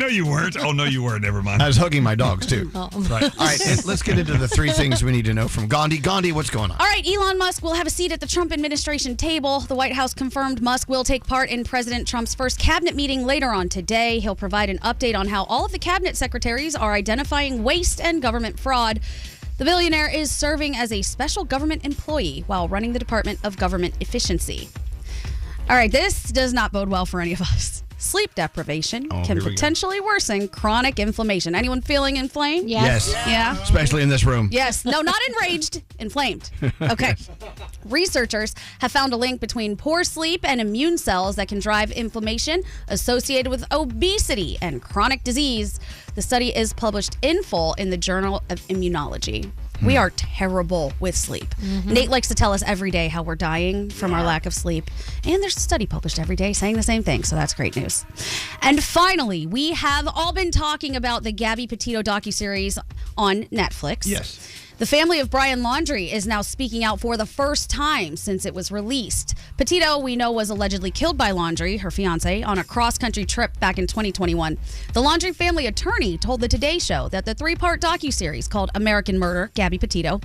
you weren't. Oh, no, you weren't. Never mind. I was hugging my dogs, too. Oh. Right. All right, let's get into the 3 things we need to know from Gandhi. Gandhi, what's going on? All right, Elon Musk will have a seat at the Trump administration table. The White House confirmed Musk will take part in President Trump's first cabinet meeting later on today. He'll provide an update on how all of the cabinet secretaries are identifying waste and government fraud. The billionaire is serving as a special government employee while running the Department of Government Efficiency. All right, this does not bode well for any of us. Sleep deprivation can potentially worsen chronic inflammation. Anyone feeling inflamed? Yes. Yeah? Especially in this room. Yes. No, not enraged. Inflamed. Okay. Researchers have found a link between poor sleep and immune cells that can drive inflammation associated with obesity and chronic disease. The study is published in full in the Journal of Immunology. We are terrible with sleep. Mm-hmm. Nate likes to tell us every day how we're dying from our lack of sleep. And there's a study published every day saying the same thing, so that's great news. And finally, we have all been talking about the Gabby Petito docuseries on Netflix. Yes. The family of Brian Laundrie is now speaking out for the first time since it was released. Petito, we know, was allegedly killed by Laundrie, her fiancé, on a cross-country trip back in 2021. The Laundrie family attorney told the Today Show that the 3-part docuseries called American Murder, Gabby Petito,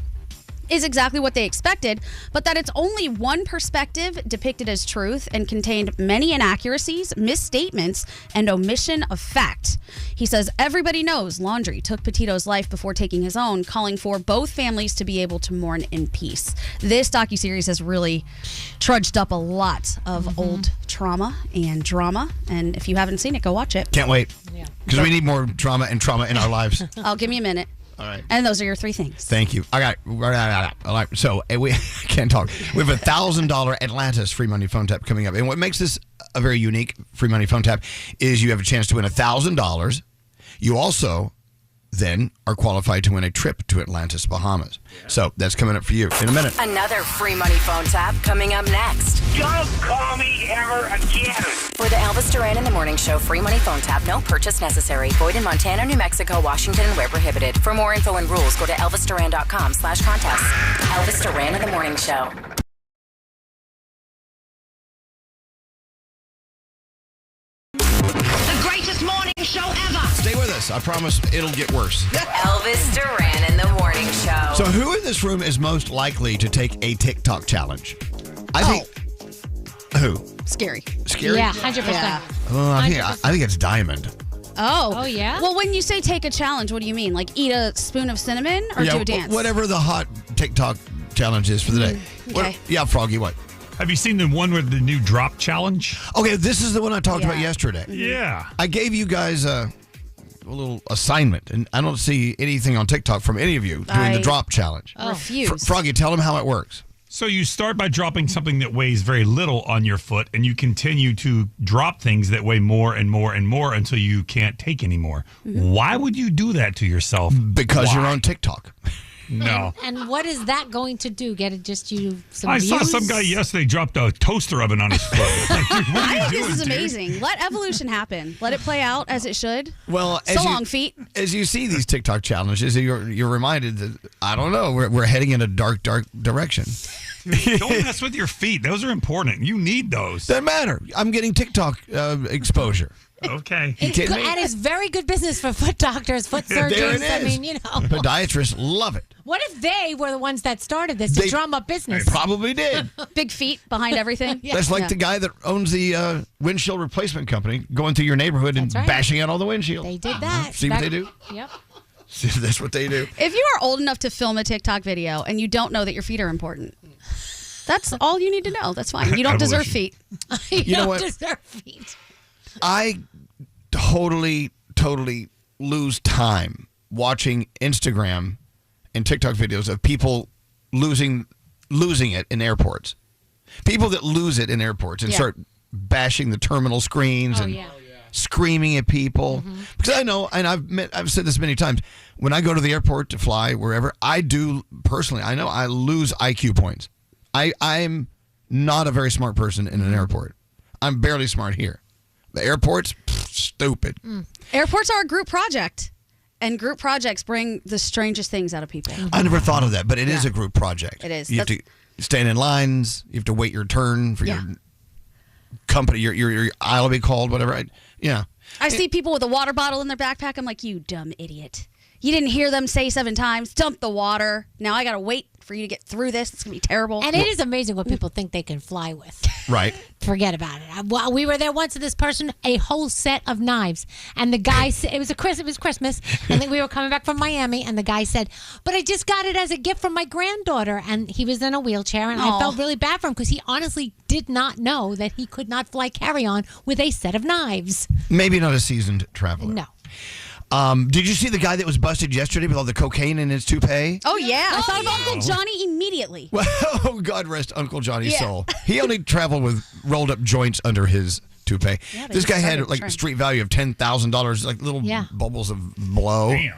is exactly what they expected, but that it's only one perspective depicted as truth and contained many inaccuracies, misstatements, and omission of fact. He says everybody knows Laundrie took Petito's life before taking his own, calling for both families to be able to mourn in peace. This docuseries has really trudged up a lot of old trauma and drama, and if you haven't seen it, go watch it. Can't wait. Because we need more drama and trauma in our lives. I'll give me a minute. All right. And those are your 3 things. Thank you. All right. So we can't talk. We have a $1,000 Atlantis free money phone tap coming up. And what makes this a very unique free money phone tap is you have a chance to win $1,000. You also then are qualified to win a trip to Atlantis, Bahamas. So that's coming up for you in a minute. Another free money phone tap coming up next. Don't call me ever again. For the Elvis Duran in the Morning Show free money phone tap, no purchase necessary. Void in Montana, New Mexico, Washington, and where prohibited. For more info and rules, go to elvisduran.com/contest. Elvis Duran in the Morning Show. The greatest morning show ever. Stay with us. I promise it'll get worse. Elvis Duran in the Morning Show. So who in this room is most likely to take a TikTok challenge? I think... Who? Scary. Scary? Yeah, 100%. Yeah. I think it's Diamond. Oh, yeah? Well, when you say take a challenge, what do you mean? Like eat a spoon of cinnamon or do a dance? Whatever the hot TikTok challenge is for the day. Okay. Froggy, what? Have you seen the one with the new drop challenge? Okay, this is the one I talked about yesterday. Yeah. I gave you guys a little assignment, and I don't see anything on TikTok from any of you doing the drop challenge. Refuse. Froggy, tell them how it works. So you start by dropping something that weighs very little on your foot, and you continue to drop things that weigh more and more and more until you can't take anymore. Why would you do that to yourself? Because you're on TikTok. No. And what is that going to do? Get it just you some I views? saw some guy yesterday dropped a toaster oven on his foot. I think this is amazing. Let evolution happen. Let it play out as it should. Well, so long, feet. As you see these TikTok challenges, you're reminded that, I don't know, we're heading in a dark direction. Don't mess with your feet. Those are important. You need those. Doesn't matter. I'm getting TikTok exposure. Okay. And it's very good business for foot doctors, foot surgeons. There it is. I mean, you know. Podiatrists love it. What if they were the ones that started this to drum up business? They probably did. Big feet behind everything. That's like the guy that owns the windshield replacement company going through your neighborhood and bashing out all the windshields. They did that. See what they do? Yep. See, that's what they do. If you are old enough to film a TikTok video and you don't know that your feet are important, that's all you need to know. That's fine. You don't deserve feet. You know don't what? deserve feet. I totally lose time watching Instagram and TikTok videos of people losing it in airports. People that lose it in airports and start bashing the terminal screens and screaming at people. Because I know, and I've said this many times, when I go to the airport to fly wherever, I do personally, I know I lose IQ points. I'm not a very smart person in an airport. I'm barely smart here. The airport's stupid. Airports are a group project, and group projects bring the strangest things out of people. I never thought of that, but it is a group project. It is. You have to stand in lines. You have to wait your turn for your company, your aisle to be called, whatever. I see people with a water bottle in their backpack. I'm like, you dumb idiot. You didn't hear them say 7 times, dump the water. Now I got to wait for you to get through this. It's going to be terrible. And it is amazing what people think they can fly with. Right. Forget about it. Well, we were there once with this person, a whole set of knives. And the guy said, it was Christmas, and then we were coming back from Miami, and the guy said, but I just got it as a gift from my granddaughter. And he was in a wheelchair, and I felt really bad for him because he honestly did not know that he could not fly carry-on with a set of knives. Maybe not a seasoned traveler. No. Did you see the guy that was busted yesterday with all the cocaine in his toupee? Oh, yeah. I thought of Uncle Johnny immediately. Well, God rest Uncle Johnny's soul. He only traveled with rolled up joints under his toupee. Yeah, this guy had like a street value of $10,000, like little bubbles of blow. Damn.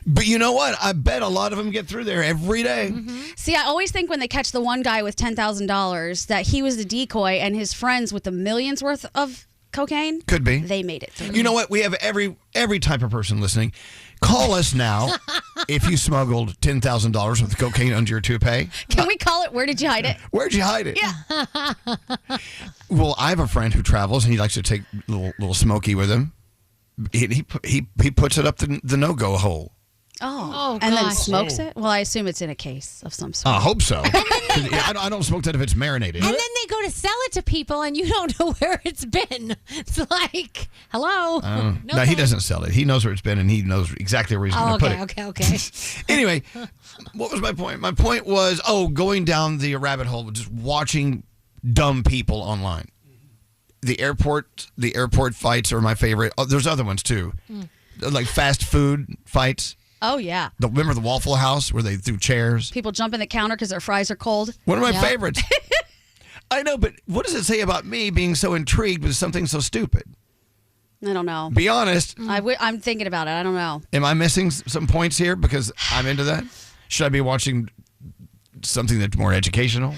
But you know what? I bet a lot of them get through there every day. See, I always think when they catch the one guy with $10,000 that he was the decoy and his friends with the millions worth of cocaine. Could be. They made it through. You know what? We have every type of person listening. Call us now if you smuggled $10,000 with cocaine under your toupee. Can we call it Where Did You Hide It? Where'd you hide it? Yeah. Well, I have a friend who travels and he likes to take little Smokey with him. He puts it up the no-go hole. Oh, and then smokes it? Well, I assume it's in a case of some sort. I hope so. I don't smoke that if it's marinated. And then they go to sell it to people, and you don't know where it's been. It's like, hello. No, he doesn't sell it. He knows where it's been, and he knows exactly where he's going to put it. Okay. Anyway, what was my point? My point was, going down the rabbit hole, just watching dumb people online. The airport fights are my favorite. Oh, there's other ones too, like fast food fights. Oh, yeah. Remember the Waffle House where they threw chairs? People jumping the counter because their fries are cold. One of my favorites. I know, but what does it say about me being so intrigued with something so stupid? I don't know. Be honest. I'm thinking about it. I don't know. Am I missing some points here because I'm into that? Should I be watching something that's more educational?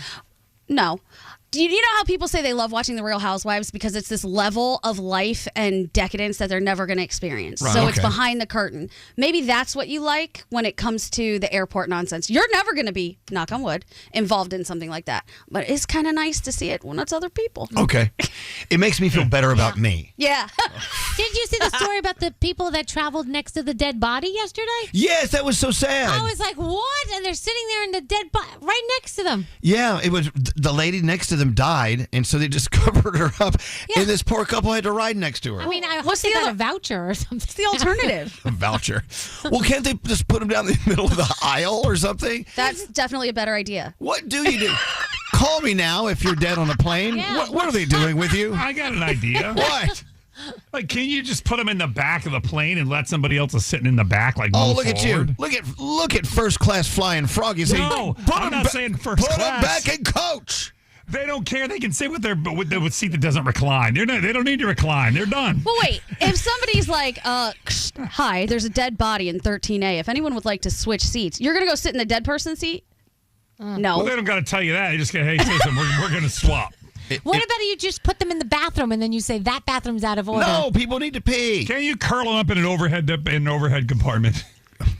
No. Do you know how people say they love watching The Real Housewives because it's this level of life and decadence that they're never going to experience? Right, so it's behind the curtain. Maybe that's what you like when it comes to the airport nonsense. You're never going to be, knock on wood, involved in something like that. But it's kind of nice to see it when it's other people. Okay. It makes me feel better about me. Yeah. Did you see the story about the people that traveled next to the dead body yesterday? Yes, that was so sad. I was like, what? And they're sitting there in the dead body right next to them. Yeah, it was the lady next to them died, and so they just covered her up, and this poor couple had to ride next to her. I mean, I hope they got a voucher or something. What's the alternative? A voucher. Well, can't they just put them down the middle of the aisle or something? That's definitely a better idea. What do you do? Call me now if you're dead on a plane. Yeah. What are they doing with you? I got an idea. What? Like, can you just put them in the back of the plane and let somebody else is sitting in the back? Like, Oh, move look at forward? you! Look at first class flying frog. You say, No, I'm not saying first put class. them back in coach. They don't care. They can sit with the seat that doesn't recline. They don't need to recline. They're done. Well, wait. If somebody's like, hi, there's a dead body in 13A. If anyone would like to switch seats, you're going to go sit in the dead person's seat? No. Well, they don't got to tell you that. They just go, hey, listen, we're going to swap. What about you just put them in the bathroom and then you say that bathroom's out of order? No, people need to pee. Can you curl them up in an overhead compartment?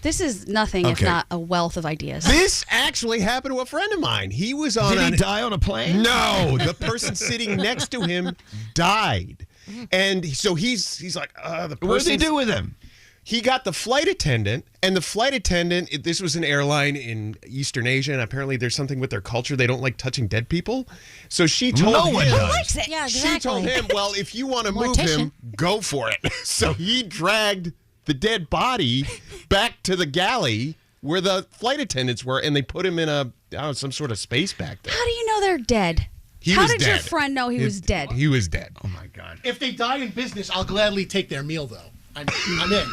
This is nothing if not a wealth of ideas. This actually happened to a friend of mine. He was on Did he die on a plane? No, the person sitting next to him died. And so he's like, the person. What did they do with him? He got the flight attendant, and the flight attendant, this was an airline in Eastern Asia, and apparently there's something with their culture. They don't like touching dead people. So she told him. one does. Who likes it? Yeah, exactly. She told him, well, if you want to move him, go for it. So he dragged the dead body back to the galley where the flight attendants were, and they put him in some sort of space back there. How do you know they're dead? He was did your dead. friend know he was dead? He was dead. Oh my God. If they die in business, I'll gladly take their meal, though. I'm in.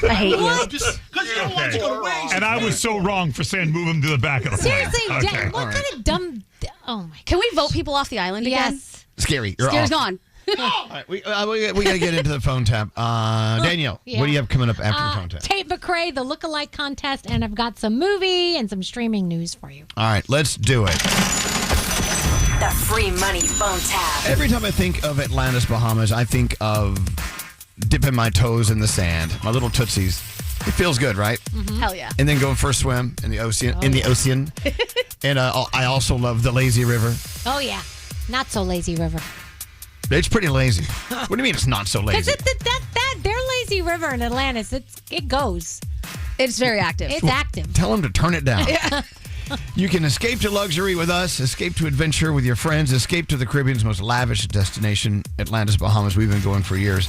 I hate you. Just because you don't want to go to waste. And I was so wrong for saying move them to the back of the plane. Seriously, Okay. what kind of dumb... Oh, my God. Can we vote people off the island again? Yes. Scary. You're Scare's off. gone. All right, we got to get into the phone tap. Danielle, what do you have coming up after the phone tap? Tate McRae, the lookalike contest, and I've got some movie and some streaming news for you. All right, let's do it. The free money phone tap. Every time I think of Atlantis, Bahamas, I think of dipping my toes in the sand, my little tootsies. It feels good, right? Hell yeah. And then going for a swim in the ocean. And I also love the lazy river. Oh, yeah. Not so lazy river. It's pretty lazy. What do you mean it's not so lazy? Because their lazy river in Atlantis, it goes. It's very active. It's active. Tell them to turn it down. Yeah. You can escape to luxury with us, escape to adventure with your friends, escape to the Caribbean's most lavish destination, Atlantis, Bahamas. We've been going for years.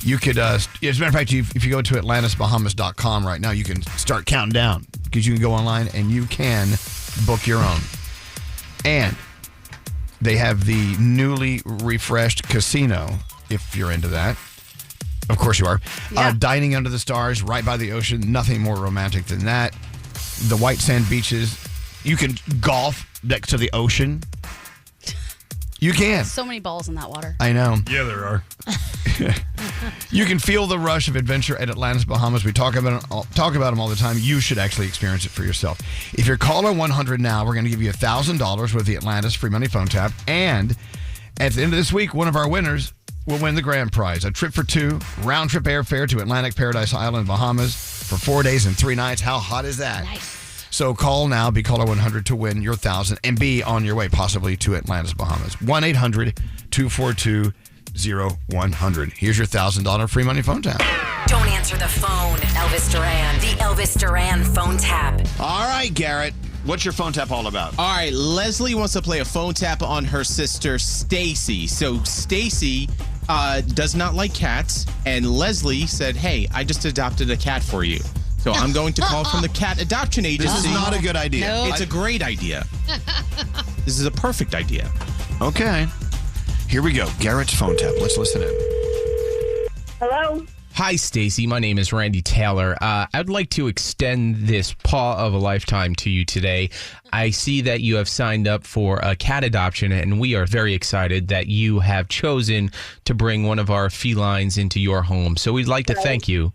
You could, as a matter of fact, if you go to atlantisbahamas.com right now, you can start counting down because you can go online and you can book your own. And they have the newly refreshed casino, if you're into that. Of course you are. Yeah. Dining under the stars, right by the ocean. Nothing more romantic than that. The white sand beaches. You can golf next to the ocean. You can. So many balls in that water. I know. Yeah, there are. You can feel the rush of adventure at Atlantis, Bahamas. We talk about them all the time. You should actually experience it for yourself. If you're caller 100 now, we're going to give you $1,000 with the Atlantis free money phone tap. And at the end of this week, one of our winners will win the grand prize. A trip for two, round trip airfare to Atlantic Paradise Island, Bahamas for 4 days and 3 nights. How hot is that? Nice. So call now, be caller 100 to win your $1,000 and be on your way possibly to Atlantis, Bahamas. 1-800-242 888-850-100. Here's your $1,000 free money phone tap. Don't answer the phone. Elvis Duran. The Elvis Duran phone tap. All right, Garrett. What's your phone tap all about? All right, Leslie wants to play a phone tap on her sister, Stacy. So Stacy does not like cats, and Leslie said, hey, I just adopted a cat for you. So I'm going to call from the cat adoption agency. This is not a good idea. Nope. It's a great idea. This is a perfect idea. Okay. Here we go. Garrett's phone tap. Let's listen in. Hello? Hi, Stacy. My name is Randy Taylor. I'd like to extend this paw of a lifetime to you today. I see that you have signed up for a cat adoption, and we are very excited that you have chosen to bring one of our felines into your home. So we'd like to thank you.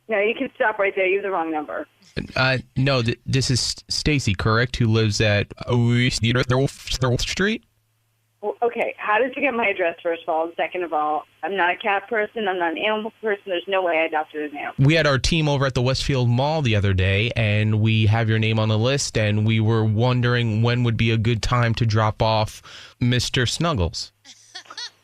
No, you can stop right there. You have the wrong number. No, this is Stacy, correct? Who lives at Thirlwolf Street? Well, okay, how did you get my address, first of all? And second of all, I'm not a cat person. I'm not an animal person. There's no way I adopted an animal. We had our team over at the Westfield Mall the other day, and we have your name on the list, and we were wondering when would be a good time to drop off Mr. Snuggles.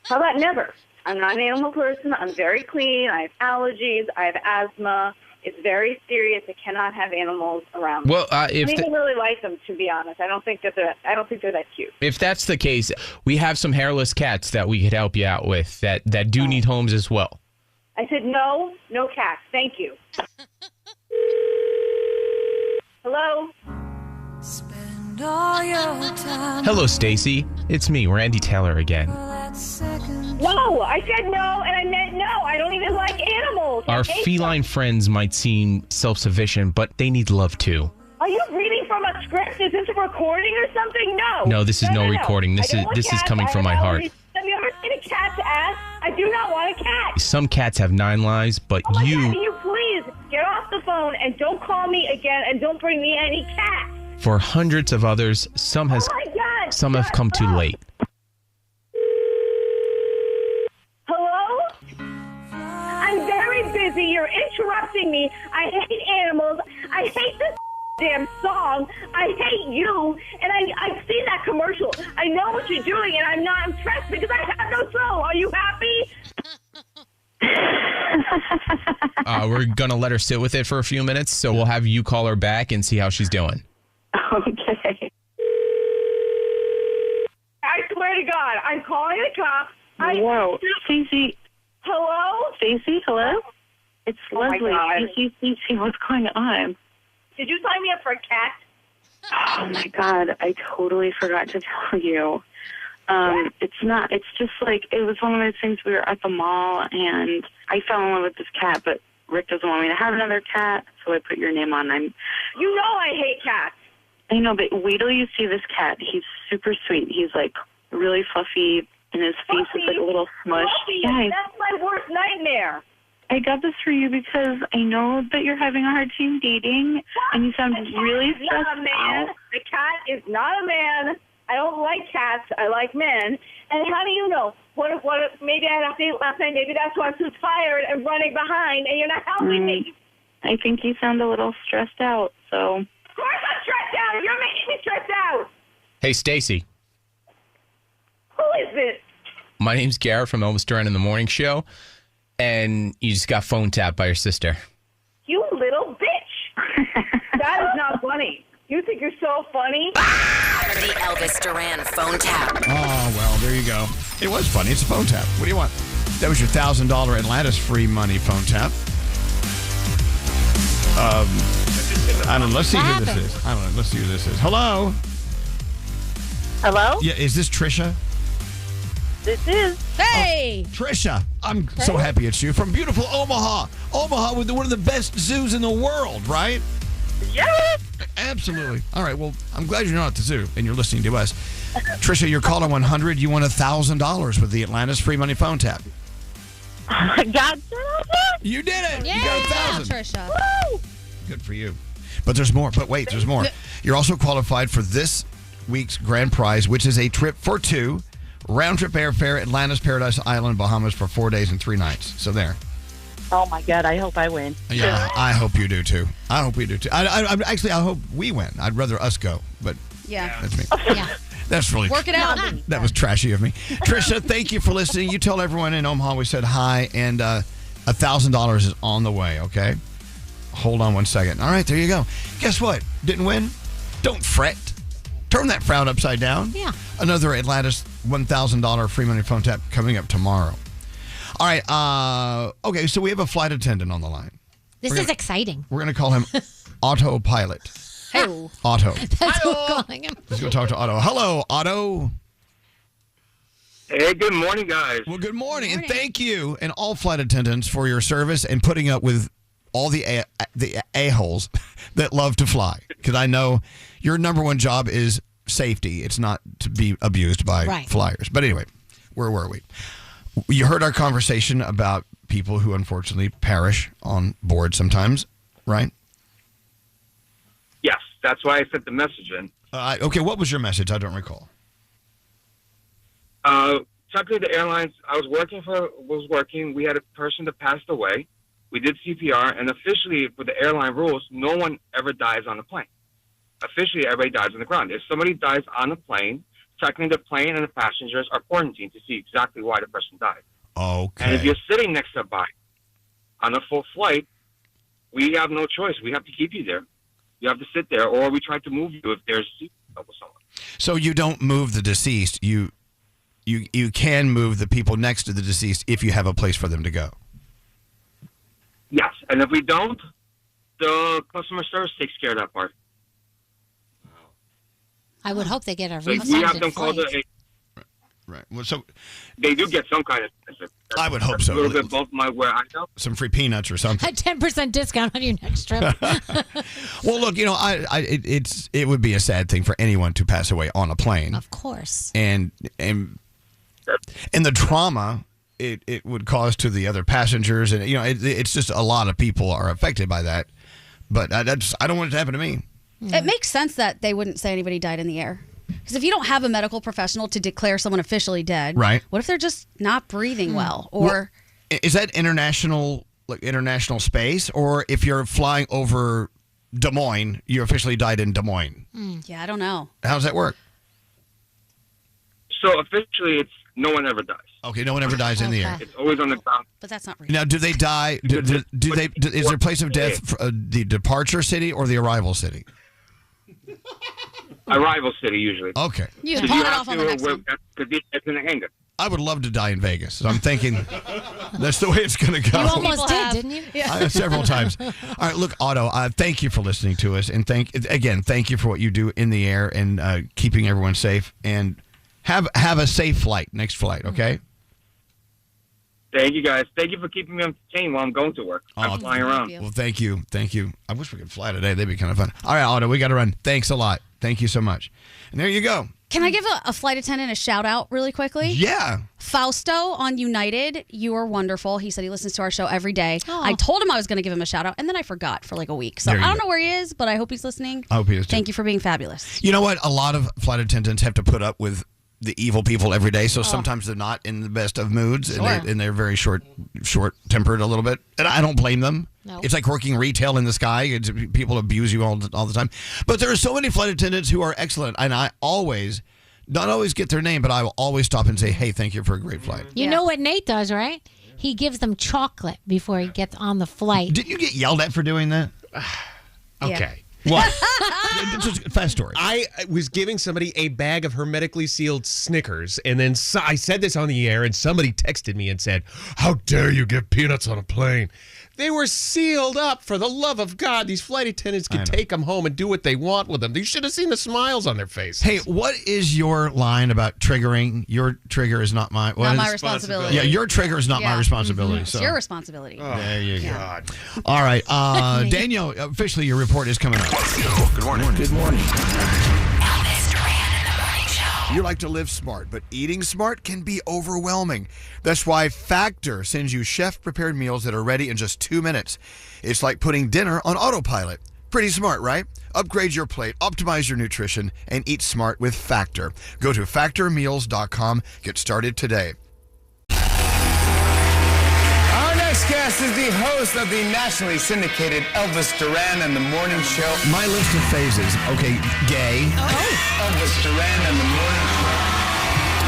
How about never? I'm not an animal person. I'm very clean. I have allergies. I have asthma. It's very serious. I cannot have animals around. Well, I don't even really like them, to be honest. I don't think they're that cute. If that's the case, we have some hairless cats that we could help you out with that do need homes as well. I said no cats. Thank you. Hello. Hello, Stacy. It's me, Randy Taylor again. No, I said no, and I meant no. I don't even like animals. Our feline friends might seem self-sufficient, but they need love too. Are you reading from a script? Is this a recording or something? No. No, this is no recording. This is coming from my heart. Have you ever seen a cat's ass? I do not want a cat. Some cats have 9 lives, but Oh my you... God, can you please get off the phone and don't call me again and don't bring me any cats. For hundreds of others, some have come too late. Hello? I'm very busy. You're interrupting me. I hate animals. I hate this damn song. I hate you. And I've seen that commercial. I know what you're doing, and I'm not impressed because I have no soul. Are you happy? We're going to let her sit with it for a few minutes, so we'll have you call her back and see how she's doing. Okay. I swear to God, I'm calling the cops. Whoa. Stacey. Hello? Stacey, hello? It's Oh my Leslie. God. Stacey, what's going on? Did you sign me up for a cat? Oh my God, I totally forgot to tell you. It's just like, it was one of those things, we were at the mall and I fell in love with this cat, but Rick doesn't want me to have another cat, so I put your name on. You know I hate cats. I know, but wait till you see this cat. He's super sweet. He's like really fluffy, and his face is like a little smush. Fluffy, Yeah, that's my worst nightmare. I got this for you because I know that you're having a hard time dating, and you sound really stressed not a man. out. The cat is not a man. I don't like cats. I like men. And how do you know? What if maybe I had a date last night. Maybe that's why I'm too tired and running behind, and you're not helping me. I think you sound a little stressed out, so... Of course I'm stressed out. You're making me stressed out. Hey, Stacy. Who is this? My name's Garrett from Elvis Duran in the Morning Show, and you just got phone tapped by your sister. You little bitch. That is not funny. You think you're so funny? The Elvis Duran phone tap. Oh, well, there you go. It was funny. It's a phone tap. What do you want? That was your $1,000 Atlantis free money phone tap. I don't know. Let's see who this is. I don't know. Let's see who this is. Hello? Hello? Yeah, is this Trisha? This is. Hey! Trisha, I'm so happy it's you. From beautiful Omaha. Omaha with one of the best zoos in the world, right? Yes! Absolutely. All right, well, I'm glad you're not at the zoo and you're listening to us. Trisha, you're calling 100. You won $1,000 with the Atlantis free money phone tap. Oh my God. You did it. Yeah, You got 1,000. Trisha. Woo! Good for you. But there's more. But wait, there's more. You're also qualified for this week's grand prize, which is a trip for 2, round-trip airfare, Atlantis, Paradise Island, Bahamas for 4 days and 3 nights. So there. Oh my God, I hope I win. Yeah, I hope you do too. I hope we do too. I hope we win. I'd rather us go, but Yeah. that's me. Yeah. That's really Work it out. That was trashy of me. Trisha, thank you for listening. You tell everyone in Omaha we said hi, and $1,000 is on the way, okay? Hold on one second. All right, there you go. Guess what? Didn't win? Don't fret. Turn that frown upside down. Yeah. Another Atlantis $1,000 free money phone tap coming up tomorrow. All right, okay, so we have a flight attendant on the line. This is exciting. We're going to call him Autopilot. Hey. Otto. That's what we're calling him. Let's go talk to Otto. Hello, Otto. Hey, good morning, guys. Well, good morning, and thank you and all flight attendants for your service and putting up with all the a-holes that love to fly. Because I know your number one job is safety. It's not to be abused by flyers. But anyway, where were we? You heard our conversation about people who unfortunately perish on board sometimes, right? Yes, that's why I sent the message in. Okay, what was your message? I don't recall. Technically, the airlines I was working. We had a person that passed away. We did CPR, and officially, for the airline rules, no one ever dies on a plane. Officially, everybody dies on the ground. If somebody dies on a plane, technically the plane and the passengers are quarantined to see exactly why the person died. Okay. And if you're sitting next to a body on a full flight, we have no choice. We have to keep you there. You have to sit there, or we try to move you if there's a seat with someone. So you don't move the deceased. You can move the people next to the deceased if you have a place for them to go. Yes, and if we don't, the customer service takes care of that part. I would hope they get a So we refunded have them called Right. Well, so they do get some kind of. I would hope so. A little bit above where I know. Some free peanuts or something. A 10% discount on your next trip. Well, look, it would be a sad thing for anyone to pass away on a plane. Of course. And the trauma it would cause to the other passengers, and it's just a lot of people are affected by that. But I don't want it to happen to me. It makes sense that they wouldn't say anybody died in the air. Because if you don't have a medical professional to declare someone officially dead, right? What if they're just not breathing well? Or is that international space, or if you're flying over Des Moines, you officially died in Des Moines? Yeah, I don't know. How does that work? So officially, it's no one ever dies. Okay, no one ever dies in the air. It's always on the ground. But that's not real. Now, do they die? Is their place of death the departure city or the arrival city? Arrival city, usually. Okay. You pawn it off on the next one. Because it's in a hangar. I would love to die in Vegas. So I'm thinking that's the way it's going to go. You almost did, didn't you? Yeah. Several times. All right, look, Otto, thank you for listening to us. And thank you for what you do in the air and keeping everyone safe. And have a safe flight, next flight, okay? Thank you, guys. Thank you for keeping me entertained while I'm going to work. I'm flying around. Well, thank you. I wish we could fly today. That'd be kind of fun. All right, Otto, we got to run. Thanks a lot. Thank you so much. And there you go. Can I give a flight attendant a shout out really quickly? Yeah. Fausto on United, you are wonderful. He said he listens to our show every day. I told him I was going to give him a shout out, and then I forgot for like a week. So I don't know where he is, but I hope he's listening. I hope he is too. Thank you for being fabulous. You know what? A lot of flight attendants have to put up with the evil people every day, so sometimes they're not in the best of moods, and they're very short-tempered a little bit. And I don't blame them. No. It's like working retail in the sky. People abuse you all the time. But there are so many flight attendants who are excellent, and I not always get their name, but I will always stop and say, hey, thank you for a great flight. You know what Nate does, right? He gives them chocolate before he gets on the flight. Didn't you get yelled at for doing that? Okay. What? Just a fast story. I was giving somebody a bag of hermetically sealed Snickers, and then I said this on the air, and somebody texted me and said, how dare you give peanuts on a plane? They were sealed up. For the love of God, these flight attendants can take them home and do what they want with them. You should have seen the smiles on their faces. Hey, what is your line about triggering? Your trigger is not my... Not my responsibility. Yeah, your trigger is not my responsibility. It's So. your responsibility. Oh, there you go. All right. Danielle, officially your report is coming up. Good morning. Good morning. Elvis Duran in the Morning Show. You like to live smart, but eating smart can be overwhelming. That's why Factor sends you chef-prepared meals that are ready in just 2 minutes. It's like putting dinner on autopilot. Pretty smart, right? Upgrade your plate, optimize your nutrition, and eat smart with Factor. Go to factormeals.com. Get started today. Our next guest guest is the host of the nationally syndicated Elvis Duran and the Morning Show. My list of phases. Okay, gay. Elvis Duran and the Morning Show.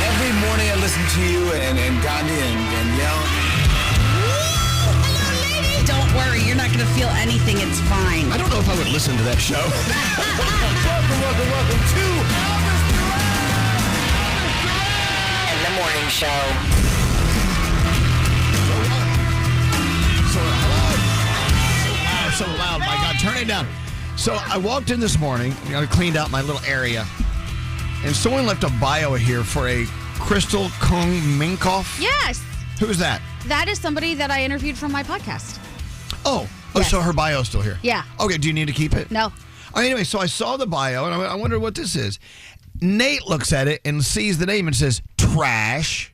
Every morning I listen to you and Gandhi and Danielle. Don't worry, you're not going to feel anything. It's fine. I don't know if I would listen to that show. Welcome to Elvis Duran and the Morning Show. So loud, my God, turn it down. So I walked in this morning, I cleaned out my little area, and someone left a bio here for a Crystal Kung Minkoff. Yes. Who is that? That is somebody that I interviewed for my podcast. Oh, Yes. so her bio's still here. Yeah. Okay, do you need to keep it? No. Anyway, so I saw the bio, and I wonder what this is. Nate looks at it and sees the name and says, trash.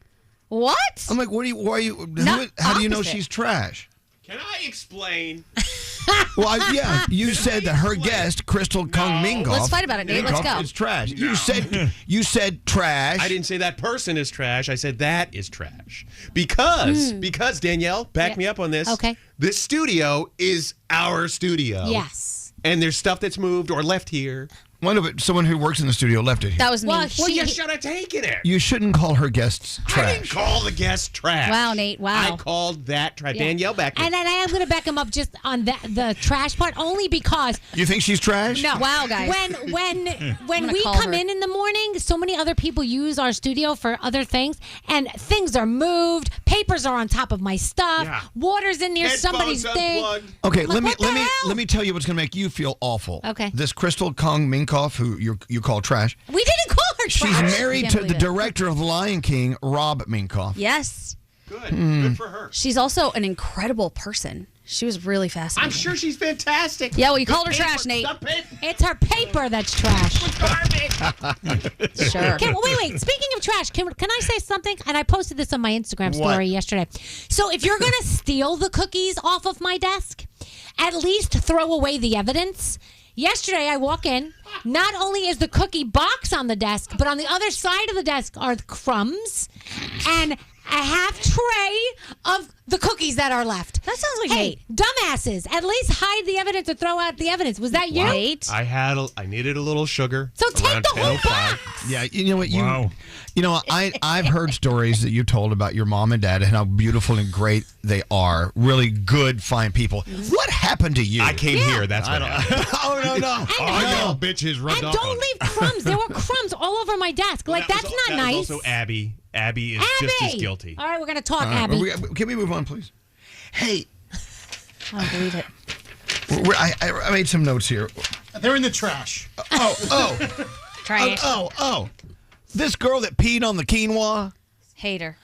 What? I'm like, how do you know opposite. she's trash? Can I explain? Well, you said that her guest, Crystal Kung Minkoff. Let's fight about it, Nate. Let's go. It's trash. You said trash. I didn't say that person is trash. I said that is trash. Because Danielle, back me up on this. Okay. This studio is our studio. Yes. And there's stuff that's moved or left here. One of it, someone who works in the studio left it here. That was me. Well, you should have taken it. You shouldn't call her guests trash. I didn't call the guest trash. Wow, Nate. Wow. I called that trash. Yeah. Danielle, back me. And then I am going to back him up just on the trash part, only because. You think she's trash? No. Wow, guys. When gonna we call come her. in the morning, so many other people use our studio for other things, and things are moved. Papers are on top of my stuff. Yeah. Water's in here. Headphones Somebody's thing. unplugged. Okay, Like, what the hell? let me tell you what's going to make you feel awful. Okay. This Crystal Kung Minkoff, who you call trash, We didn't call her she's trash. married Can't to the believe it. director of Lion King, Rob Minkoff. Yes. Good. Good for her. She's also an incredible person. She was really fascinating. I'm sure she's fantastic. Yeah, well, you called her trash, Nate. It's her paper that's trash. Sure. Wait. Speaking of trash, can I say something? And I posted this on my Instagram What? story yesterday. So if you're going to steal the cookies off of my desk, at least throw away the evidence. Yesterday, I walk in. Not only is the cookie box on the desk, but on the other side of the desk are crumbs and a half tray of the cookies that are left. That sounds like Hey, Nate. dumbasses! At least hide the evidence or throw out the evidence. Was that you? Nate. I needed a little sugar. So take around the whole 10:05. box. Yeah, you know what? Wow. You know, I've heard stories that you told about your mom and dad and how beautiful and great they are. Really good, fine people. What happened to you? I came here. That's what happened. Oh, no. Oh, bitches rubbed And off don't on me. leave crumbs. There were crumbs all over my desk. Like, that's not that nice. was also Abby. Abby is just as guilty. All right, we're going to talk, Abby. Can we move on, please? Hey, I don't believe it. I made some notes here. They're in the trash. Trash. Oh. This girl that peed on the quinoa. Hater.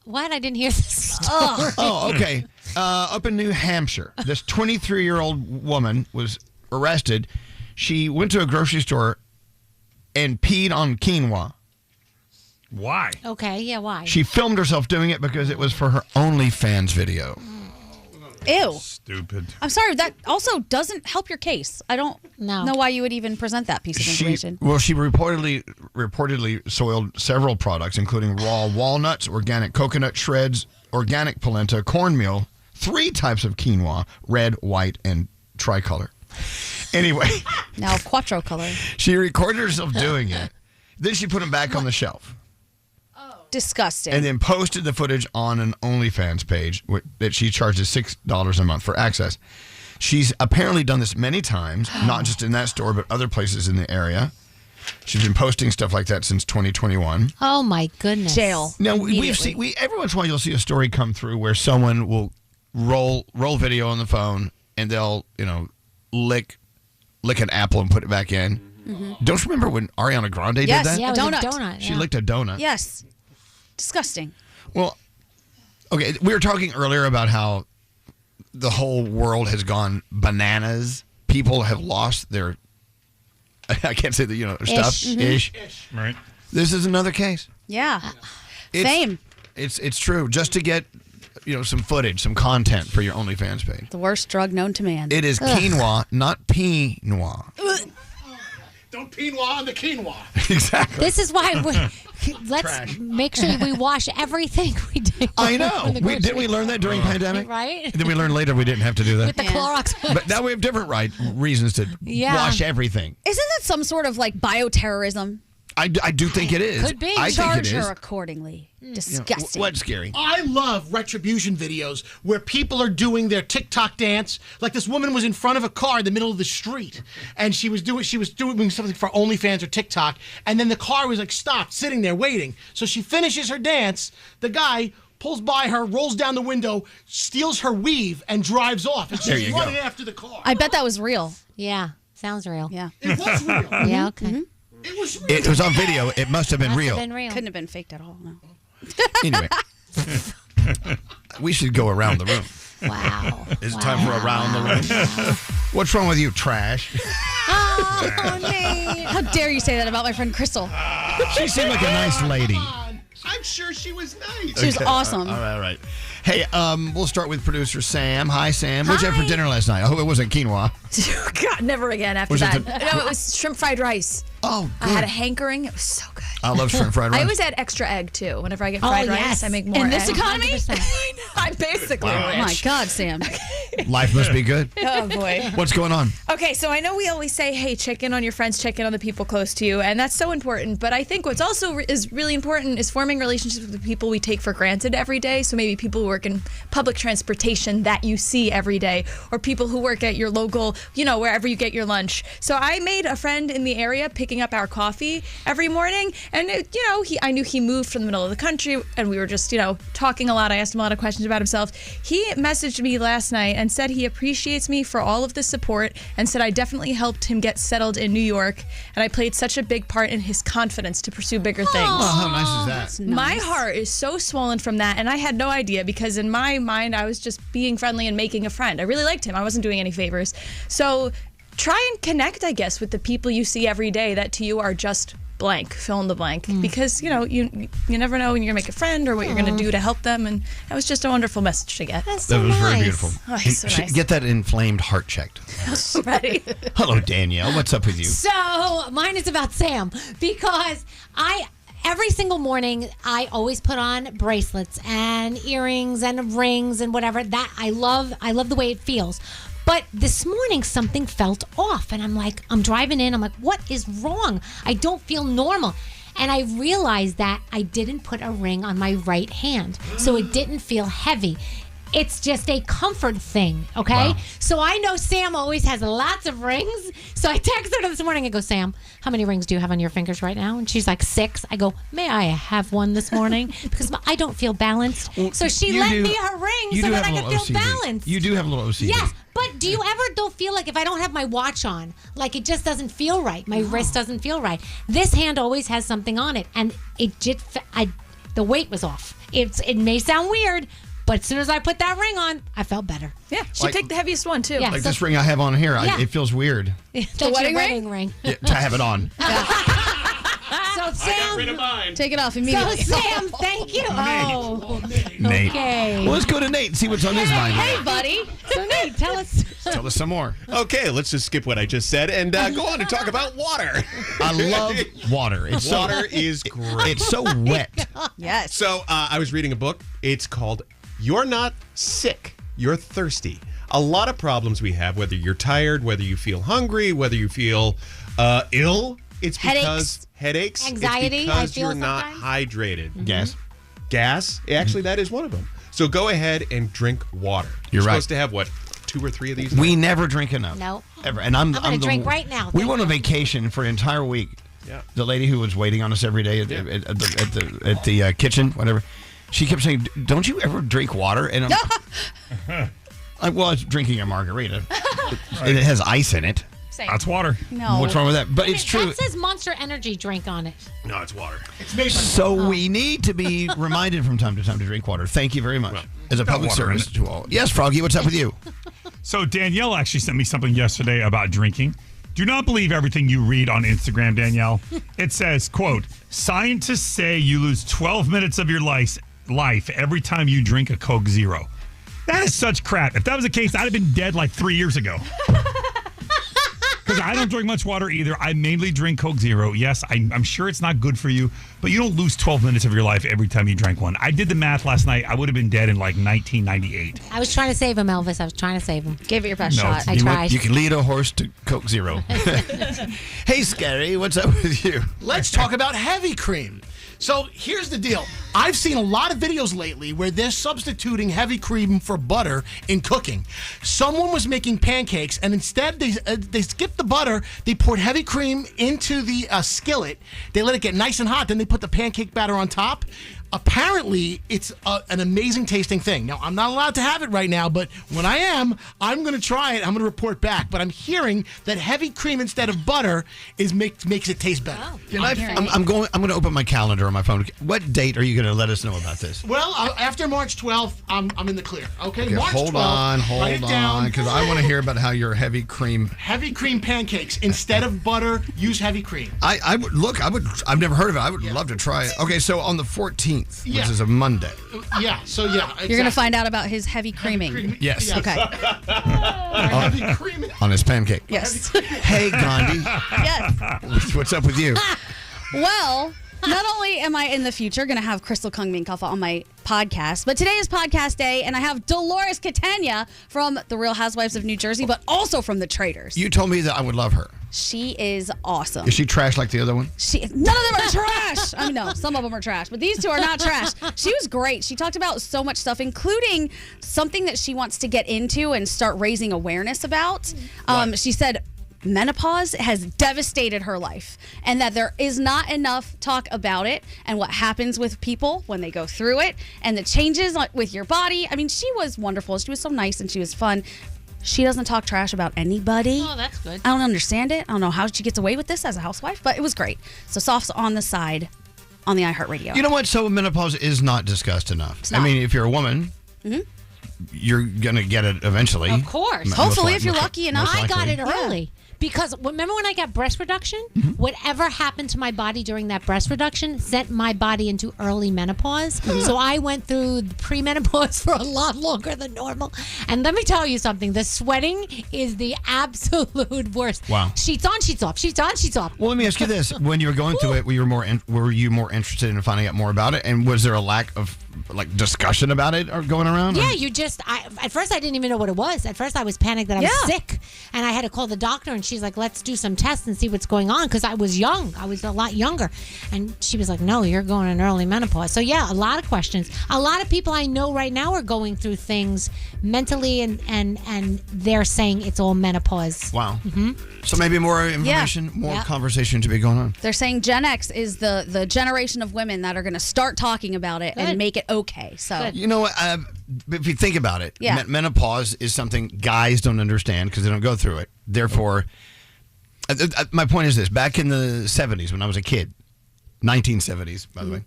What? I didn't hear this. Oh, okay. Up in New Hampshire, this 23-year-old woman was arrested. She went to a grocery store and peed on quinoa. Why? Okay, yeah, why? She filmed herself doing it because it was for her OnlyFans video. Ew. Stupid. I'm sorry. That also doesn't help your case. I don't know why you would even present that piece of information. She reportedly soiled several products, including raw walnuts, organic coconut shreds, organic polenta, cornmeal, 3 types of quinoa, red, white, and tricolor. Anyway. Now quattro color. She recorded herself doing it. Then she put them back on the shelf. Disgusting. And then posted the footage on an OnlyFans page that she charges $6 a month for access. She's apparently done this many times, not just in that store, but other places in the area. She's been posting stuff like that since 2021. Oh, my goodness. Jail. Now, we've seen, every once in a while you'll see a story come through where someone will roll video on the phone and they'll, lick an apple and put it back in. Mm-hmm. Don't you remember when Ariana Grande did that? Yeah, it was a donut. She licked a donut. Yes. Disgusting. Well, okay, we were talking earlier about how the whole world has gone bananas. People have lost their, I can't say stuff. Mm-hmm. Ish. Right. This is another case. Yeah. It's- Fame. It's true. Just to get, some footage, some content for your OnlyFans page. The worst drug known to man. It is quinoa, not pinoa. Don't quinoa on the quinoa. Exactly. This is why let's make sure we wash everything we do. I know. Didn't we learn that during pandemic? Right? Then we learned later we didn't have to do that. With the Clorox. But now we have different reasons to wash everything. Isn't that some sort of like bioterrorism? I do think it is. Could be. I Charge think it is. her accordingly. Disgusting. What's scary? I love retribution videos where people are doing their TikTok dance. Like this woman was in front of a car in the middle of the street, and she was doing something for OnlyFans or TikTok, and then the car was like stopped, sitting there waiting. So she finishes her dance. The guy pulls by her, rolls down the window, steals her weave, and drives off. And she's running after the car. I bet that was real. Yeah, sounds real. Yeah. It was real. Yeah, okay. It was real. It was on video. It must have been real. Couldn't have been faked at all. No. Anyway, we should go around the room. Wow. Is it time for around the room? What's wrong with you, trash? Oh, Nate. How dare you say that about my friend Crystal? She seemed like a nice lady. I'm sure she was nice. She was awesome. All right. Hey, we'll start with producer Sam. Hi, Sam. What'd you have for dinner last night? I hope it wasn't quinoa. God, never again after Was it that. No, it was shrimp fried rice. Oh, I had a hankering. It was so good. I love shrimp fried rice. I always add extra egg, too. Whenever I get fried rice, I make more In this egg. economy? I'm basically Wow. rich. Oh, my God, Sam. Life must be good. Oh, boy. What's going on? Okay, so I know we always say, hey, check in on your friends, check in on the people close to you, and that's so important. But I think what's also is really important is forming relationships with the people we take for granted every day. So maybe people who work in public transportation that you see every day, or people who work at your local, wherever you get your lunch. So I made a friend in the area picking up our coffee every morning, and I knew he moved from the middle of the country, and we were just talking a lot. I asked him a lot of questions about himself. He messaged me last night and said he appreciates me for all of the support, and said I definitely helped him get settled in New York, and I played such a big part in his confidence to pursue bigger things. Oh, how nice is that? That's My nice. heart is so swollen from that, and I had no idea, because in my mind I was just being friendly and making a friend. I really liked him. I wasn't doing any favors. So try and connect, I guess, with the people you see every day that to you are just blank, fill in the blank, because you never know when you're gonna make a friend or what you're gonna do to help them, and that was just a wonderful message to get. That's That was very beautiful. Oh, he's so nice. Get that inflamed heart checked. Ready? Hello, Danielle. What's up with you? So mine is about Sam, because every single morning I always put on bracelets and earrings and rings and whatever. That I love the way it feels. But this morning something felt off, and I'm driving in, I'm like, what is wrong? I don't feel normal. And I realized that I didn't put a ring on my right hand, so it didn't feel heavy. It's just a comfort thing, okay? Wow. So I know Sam always has lots of rings. So I texted her this morning. I go, Sam, how many rings do you have on your fingers right now? And she's like, 6. I go, may I have one this morning? Because I don't feel balanced. So she lent me her ring so that I could feel balanced. You do have a little OCD. Yes, but do you ever feel like if I don't have my watch on, like it just doesn't feel right? My wrist doesn't feel right. This hand always has something on it, and it just, the weight was off. It may sound weird, but as soon as I put that ring on, I felt better. Yeah, she picked the heaviest one too. Yeah, Like this ring I have on here, it feels weird the wedding ring. to have it on. So Sam, take it off immediately. So Sam, thank you. Oh, Nate. okay. Well, let's go to Nate and see what's on his mind. Hey, buddy. So Nate, tell us. Tell us some more. Okay, let's just skip what I just said and go on and talk about water. I love water. Water is great. It's so wet. Yes. So I was reading a book. It's called You're Not Sick, You're Thirsty. A lot of problems we have, whether you're tired, whether you feel hungry, whether you feel ill, it's because headaches, anxiety, it's because I feel you're not sometimes. hydrated. Gas. Gas, actually, that is one of them. So go ahead and drink water. You're right. Supposed to have, what, 2 or 3 of these? We never drink enough. No. Ever. And I'm going to drink right now. We went on vacation for an entire week. Yeah. The lady who was waiting on us every day at the kitchen, whatever, she kept saying, "Don't you ever drink water?" And I was drinking a margarita. And it has ice in it. Same. That's water. No. What's wrong with that? But it's true. That says Monster Energy drink on it. No, it's water. So we need to be reminded from time to time to drink water. Thank you very much. As a public water in service to all. Yes, Froggy, what's up with you? So Danielle actually sent me something yesterday about drinking. Do not believe everything you read on Instagram, Danielle. It says, quote, scientists say you lose 12 minutes of your life every time you drink a Coke Zero. That is such crap. If that was the case, I'd have been dead like 3 years ago. Because I don't drink much water either. I mainly drink Coke Zero. Yes, I'm sure it's not good for you, but you don't lose 12 minutes of your life every time you drank one. I did the math last night. I would have been dead in like 1998. I was trying to save him, Elvis. I was trying to save him. Give it your best shot. I tried. You can lead a horse to Coke Zero. Hey, Scary, what's up with you? Let's talk about heavy cream. So here's the deal. I've seen a lot of videos lately where they're substituting heavy cream for butter in cooking. Someone was making pancakes, and instead they skipped the butter. They poured heavy cream into the skillet. They let it get nice and hot. Then they put the pancake batter on top. Apparently, it's an amazing tasting thing. Now, I'm not allowed to have it right now, but when I am, I'm going to try it. I'm going to report back. But I'm hearing that heavy cream instead of butter makes it taste better. Oh, I'm going to open my calendar on my phone. What date are you going to let us know about this? Well, after March 12th, I'm in the clear. Okay, March hold 12th, on, because I want to hear about how your heavy cream pancakes instead of butter. Use heavy cream. I've never heard of it. I would love to try it. Okay, so on the 14th. Which is a Monday. Yeah, You're going to find out about his heavy creaming. Yes. Okay. Heavy creaming. On his pancake. Yes. Hey, Gandhi. Yes. What's up with you? Well, not only am I in the future going to have Crystal Kung Min Kafa on my podcast, but today is podcast day, and I have Dolores Catania from The Real Housewives of New Jersey, but also from The Traitors. You told me that I would love her. She is awesome. Is she trash like the other one? None of them are trash. I mean, no, some of them are trash, but these two are not trash. She was great. She talked about so much stuff, including something that she wants to get into and start raising awareness about. She said menopause has devastated her life and that there is not enough talk about it and what happens with people when they go through it and the changes with your body. I mean, she was wonderful. She was so nice and she was fun. She doesn't talk trash about anybody. Oh, that's good. I don't understand it. I don't know how she gets away with this as a housewife, but it was great. So Soft's on the side on the iHeartRadio. You know what? So menopause is not discussed enough. It's not. I mean, if you're a woman, you're going to get it eventually. Of course. Hopefully, if you're lucky enough. I got it early. Because remember when I got breast reduction? Whatever happened to my body during that breast reduction sent my body into early menopause. So I went through premenopause for a lot longer than normal. And let me tell you something. The sweating is the absolute worst. Wow. Sheets on, sheets off. Sheets on, sheets off. Well, let me ask you this. When you were going through it, were you more interested in finding out more about it? And was there a lack of discussion about it or going around? Yeah, at first I didn't even know what it was. At first I was panicked that I was sick. And I had to call the doctor and she's like, let's do some tests and see what's going on. Because I was young. I was a lot younger. And she was like, no, you're going in early menopause. So yeah, a lot of questions. A lot of people I know right now are going through things mentally and they're saying it's all menopause. Wow. So maybe more information, more conversation to be going on. They're saying Gen X is the generation of women that are going to start talking about it and make it okay. So you know what? If you think about it, menopause is something guys don't understand because they don't go through it. Therefore, my point is this: back in the 70s, when I was a kid, 1970s, by the way,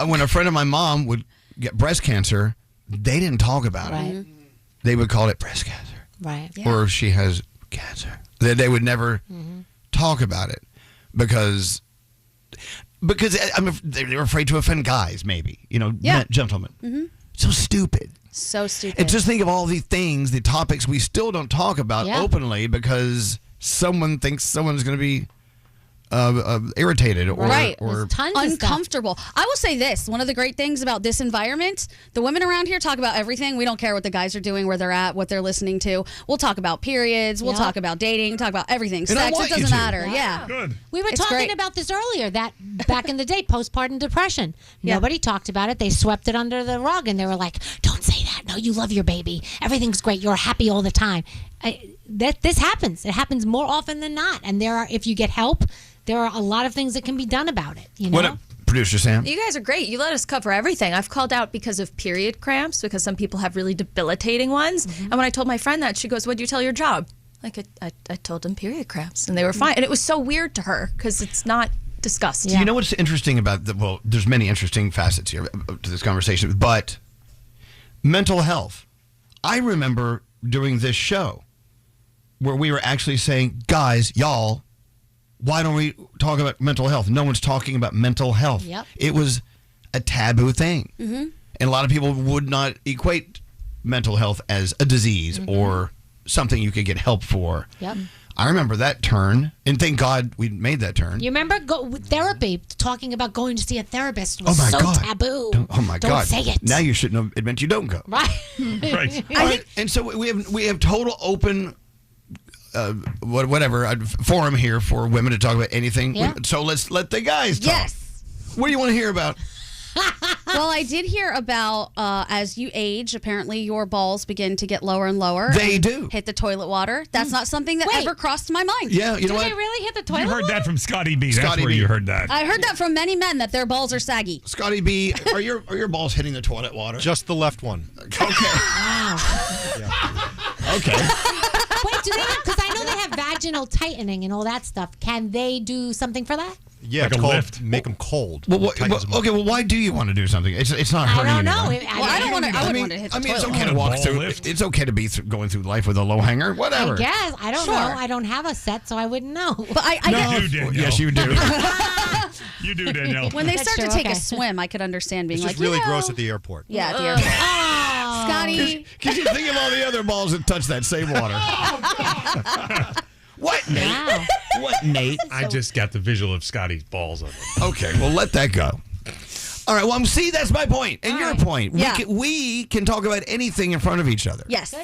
when a friend of my mom would get breast cancer, they didn't talk about it. They would call it breast cancer, right? Or she has cancer. They would never talk about it because they were afraid to offend guys, maybe, gentlemen. So stupid. So stupid. And just think of all these things, the topics we still don't talk about openly because someone thinks someone's going to be irritated or uncomfortable. I will say this: one of the great things about this environment, the women around here talk about everything. We don't care what the guys are doing, where they're at, what they're listening to. We'll talk about periods. We'll talk about dating. Talk about everything. And sex. It doesn't matter. Yeah. Good. We were talking about this earlier. That back in the day, postpartum depression. Nobody talked about it. They swept it under the rug, and they were like, "Don't say that. No, you love your baby. Everything's great. You're happy all the time." This happens. It happens more often than not. And if you get help, there are a lot of things that can be done about it. You know? What up, producer Sam? You guys are great. You let us cover everything. I've called out because of period cramps, because some people have really debilitating ones. And when I told my friend that, she goes, "What'd you tell your job?" Like, I told them period cramps, and they were fine. And it was so weird to her because it's not discussed. You know what's interesting about there's many interesting facets here to this conversation, but mental health. I remember doing this show where we were actually saying, guys, y'all, why don't we talk about mental health? No one's talking about mental health. Yep. It was a taboo thing. And a lot of people would not equate mental health as a disease or something you could get help for. Yep. I remember that turn, and thank God we made that turn. You remember therapy, talking about going to see a therapist Oh was my so God. taboo. Oh my Don't God! say it. Now you shouldn't admit you don't go. Right. Right. All right. And so we have total open, whatever forum here for women to talk about anything. Yeah. So let's let the guys talk. Yes. What do you want to hear about? Well, I did hear about as you age, apparently your balls begin to get lower and lower. They and do. Hit the toilet water. That's not something that ever crossed my mind. Yeah, you know what? They really hit the toilet? You heard that from Scotty B. That's Scotty where B. you heard that. I heard that from many men that their balls are saggy. Scotty B, are your balls hitting the toilet water? Just the left one. Okay. Wow. Okay. Wait, do they have, because I know they have vaginal tightening and all that stuff. Can they do something for that? Yeah, Like it's a called lift. make them cold. Well, It tightens 'em up. okay. Well, why do you want to do something? It's not I hurting don't know. anyone. Well, I don't want to. I wouldn't want to hit the I mean, it's toilet. okay to Ball walk through. lift. It's okay to be going through life with a low hanger. Whatever. I guess. I don't Sure. know. I don't have a set, so I wouldn't know. But I You do, get, Danielle. Yes, you do. You do, Danielle. when they That's start to true, take okay. a swim, I could understand being It's like, just really you know, gross at the airport. Yeah, at the airport. Oh. Scotty. Because you think of all the other balls that touch that same water. What, Nate? Wow. What, Nate? I just got the visual of Scotty's balls on it. Okay, well, let that go. All right, well, see, that's my point, and your point. Yeah. We can talk about anything in front of each other. Yes.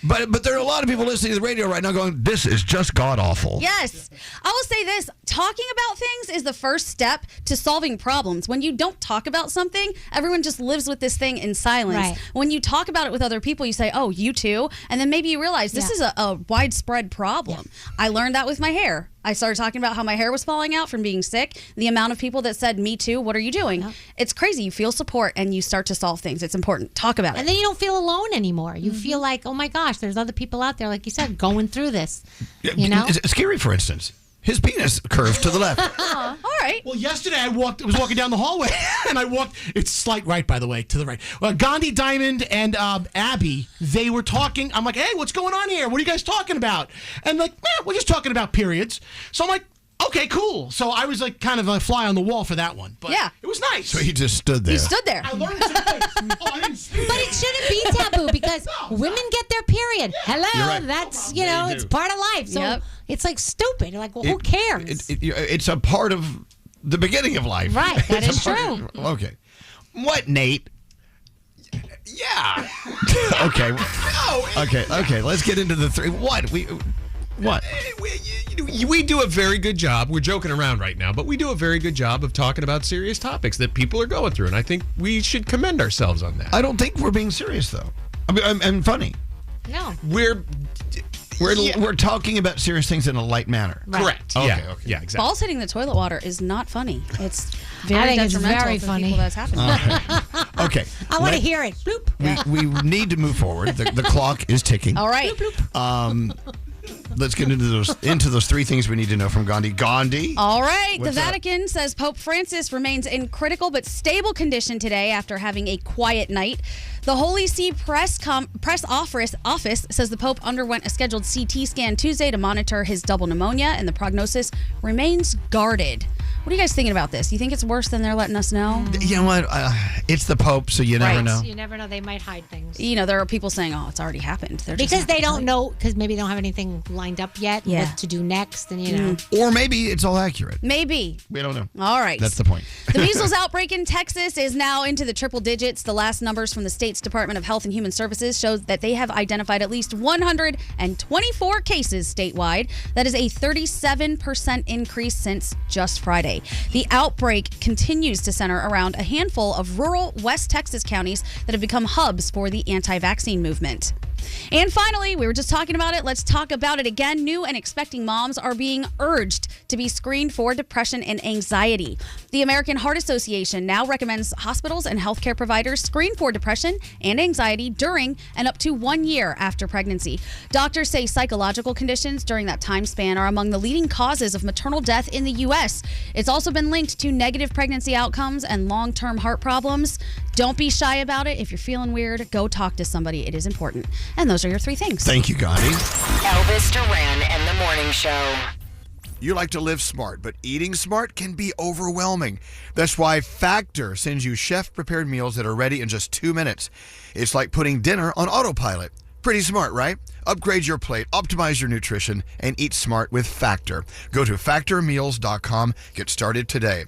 But there are a lot of people listening to the radio right now going, this is just god-awful. Yes. I will say this. Talking about things is the first step to solving problems. When you don't talk about something, everyone just lives with this thing in silence. Right. When you talk about it with other people, you say, oh, you too? And then maybe you realize this is a widespread problem. I learned that with my hair. I started talking about how my hair was falling out from being sick. The amount of people that said, me too, what are you doing? It's crazy. You feel support and you start to solve things. It's important. Talk about it. And then you don't feel alone anymore. You feel like, oh my gosh, there's other people out there, like you said, going through this. You know? Scary, for instance. His penis curves to the left. All right. Well, yesterday I was walking down the hallway, and I walked. It's slight right, by the way, to the right. Gandhi, Diamond, and Abby, they were talking. I'm like, hey, what's going on here? What are you guys talking about? And like, we're just talking about periods. So I'm like, okay, cool. So I was like kind of a fly on the wall for that one. But yeah. It was nice. So he just stood there. You stood there. I learned some things. I didn't speak. But it shouldn't be taboo because women get their period. Hello, You're right. that's, it's part of life. So it's like stupid. You're like, well, who cares? It's a part of the beginning of life. Right, that It's is a part true. Okay. What, Nate? Yeah. Okay. No. Okay. Let's get into the three. What? We do a very good job. We're joking around right now, but we do a very good job of talking about serious topics that people are going through, and I think we should commend ourselves on that. I don't think we're being serious, though. I mean, I'm funny. No. We're talking about serious things in a light manner. Right. correct. Okay, Yeah, okay. yeah, exactly. Balls hitting the toilet water is not funny. It's very I think it's detrimental very to funny. people that's happening. Okay. I want to hear it. Bloop. We need to move forward. The clock is ticking. All right. Let's get into those three things we need to know from Gandhi. Gandhi. All right. What's the up? Vatican says Pope Francis remains in critical but stable condition today after having a quiet night. The Holy See press office says the Pope underwent a scheduled CT scan Tuesday to monitor his double pneumonia, and the prognosis remains guarded. What are you guys thinking about this? You think it's worse than they're letting us know? You know what? It's the Pope, so you never Right. know. You never know. They might hide things. You know, there are people saying, oh, it's already happened. They're just Because not they don't telling. know, because maybe they don't have anything lined up yet, Yeah. what to do next, and you know. Or maybe it's all accurate. Maybe. We don't know. All right. That's the point. The measles outbreak in Texas is now into the triple digits. The last numbers from the state's Department of Health and Human Services show that they have identified at least 124 cases statewide. That is a 37% increase since just Friday. The outbreak continues to center around a handful of rural West Texas counties that have become hubs for the anti-vaccine movement. And finally, we were just talking about it. Let's talk about it again. New and expecting moms are being urged to be screened for depression and anxiety. The American Heart Association now recommends hospitals and healthcare providers screen for depression and anxiety during and up to 1 year after pregnancy. Doctors say psychological conditions during that time span are among the leading causes of maternal death in the U.S. It's also been linked to negative pregnancy outcomes and long-term heart problems. Don't be shy about it. If you're feeling weird, go talk to somebody. It is important. And those are your three things. Thank you, Gandhi. Elvis Duran and the Morning Show. You like to live smart, but eating smart can be overwhelming. That's why Factor sends you chef-prepared meals that are ready in just 2 minutes. It's like putting dinner on autopilot. Pretty smart, right? Upgrade your plate, optimize your nutrition, and eat smart with Factor. Go to factormeals.com. Get started today.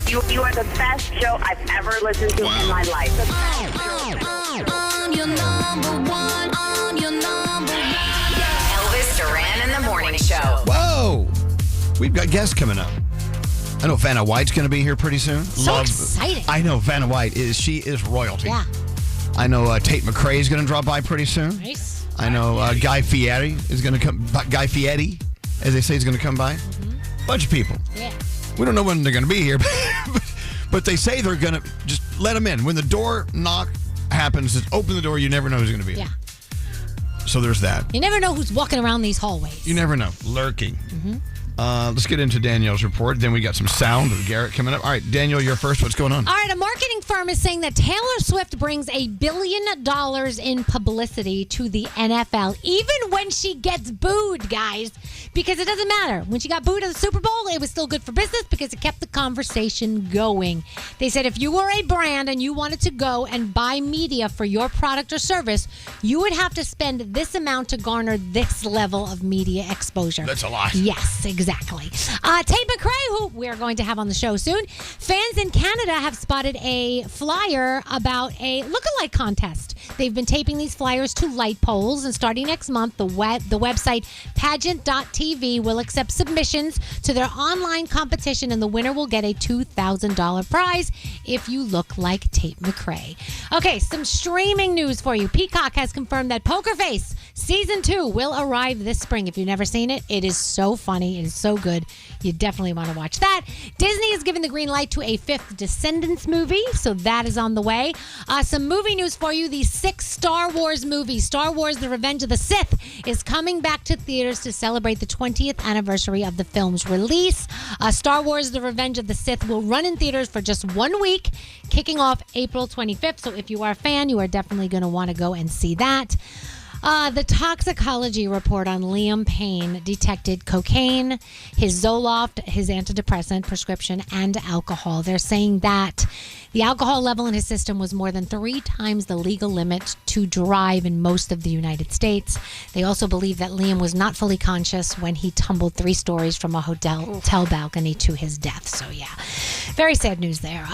You are the best show I've ever listened to in my life. Elvis Duran in the Morning Show. Whoa! We've got guests coming up. I know Vanna White's going to be here pretty soon. So exciting. I know Vanna White is royalty. Yeah. I know Tate McRae is going to drop by pretty soon. Nice. I know Guy Fieri is going to come. Guy Fieri, as they say, is going to come by. Bunch of people. Yeah. We don't know when they're going to be here, but they say they're going to just let them in. When the door knock happens, just open the door. You never know who's going to be here. Yeah. So there's that. You never know who's walking around these hallways. You never know. Lurking. Let's get into Danielle's report. Then we got some sound of Garrett coming up. All right, Danielle, you're first. What's going on? All right, a marketing firm is saying that Taylor Swift brings $1 billion in publicity to the NFL, even when she gets booed, guys, because it doesn't matter. When she got booed at the Super Bowl, it was still good for business because it kept the conversation going. They said if you were a brand and you wanted to go and buy media for your product or service, you would have to spend this amount to garner this level of media exposure. That's a lot. Yes, exactly. Tate McRae, who we're going to have on the show soon. Fans in Canada have spotted a flyer about a lookalike contest. They've been taping these flyers to light poles, and starting next month, the website pageant.tv will accept submissions to their online competition, and the winner will get a $2,000 prize if you look like Tate McRae. Okay, some streaming news for you. Peacock has confirmed that Poker Face Season 2 will arrive this spring. If you've never seen it, it is so funny. It is so good. You definitely want to watch that. Disney has given the green light to a 5th Descendants movie, so that is on the way. Some movie news for you. The 6th Star Wars movie, Star Wars The Revenge of the Sith, is coming back to theaters to celebrate the 20th anniversary of the film's release. Star Wars The Revenge of the Sith will run in theaters for just 1 week, kicking off April 25th. So if you are a fan, you are definitely going to want to go and see that. The toxicology report on Liam Payne detected cocaine, his Zoloft, his antidepressant prescription, and alcohol. They're saying that the alcohol level in his system was more than 3 times the legal limit to drive in most of the United States. They also believe that Liam was not fully conscious when he tumbled 3 stories from a hotel balcony to his death. So, yeah, very sad news there.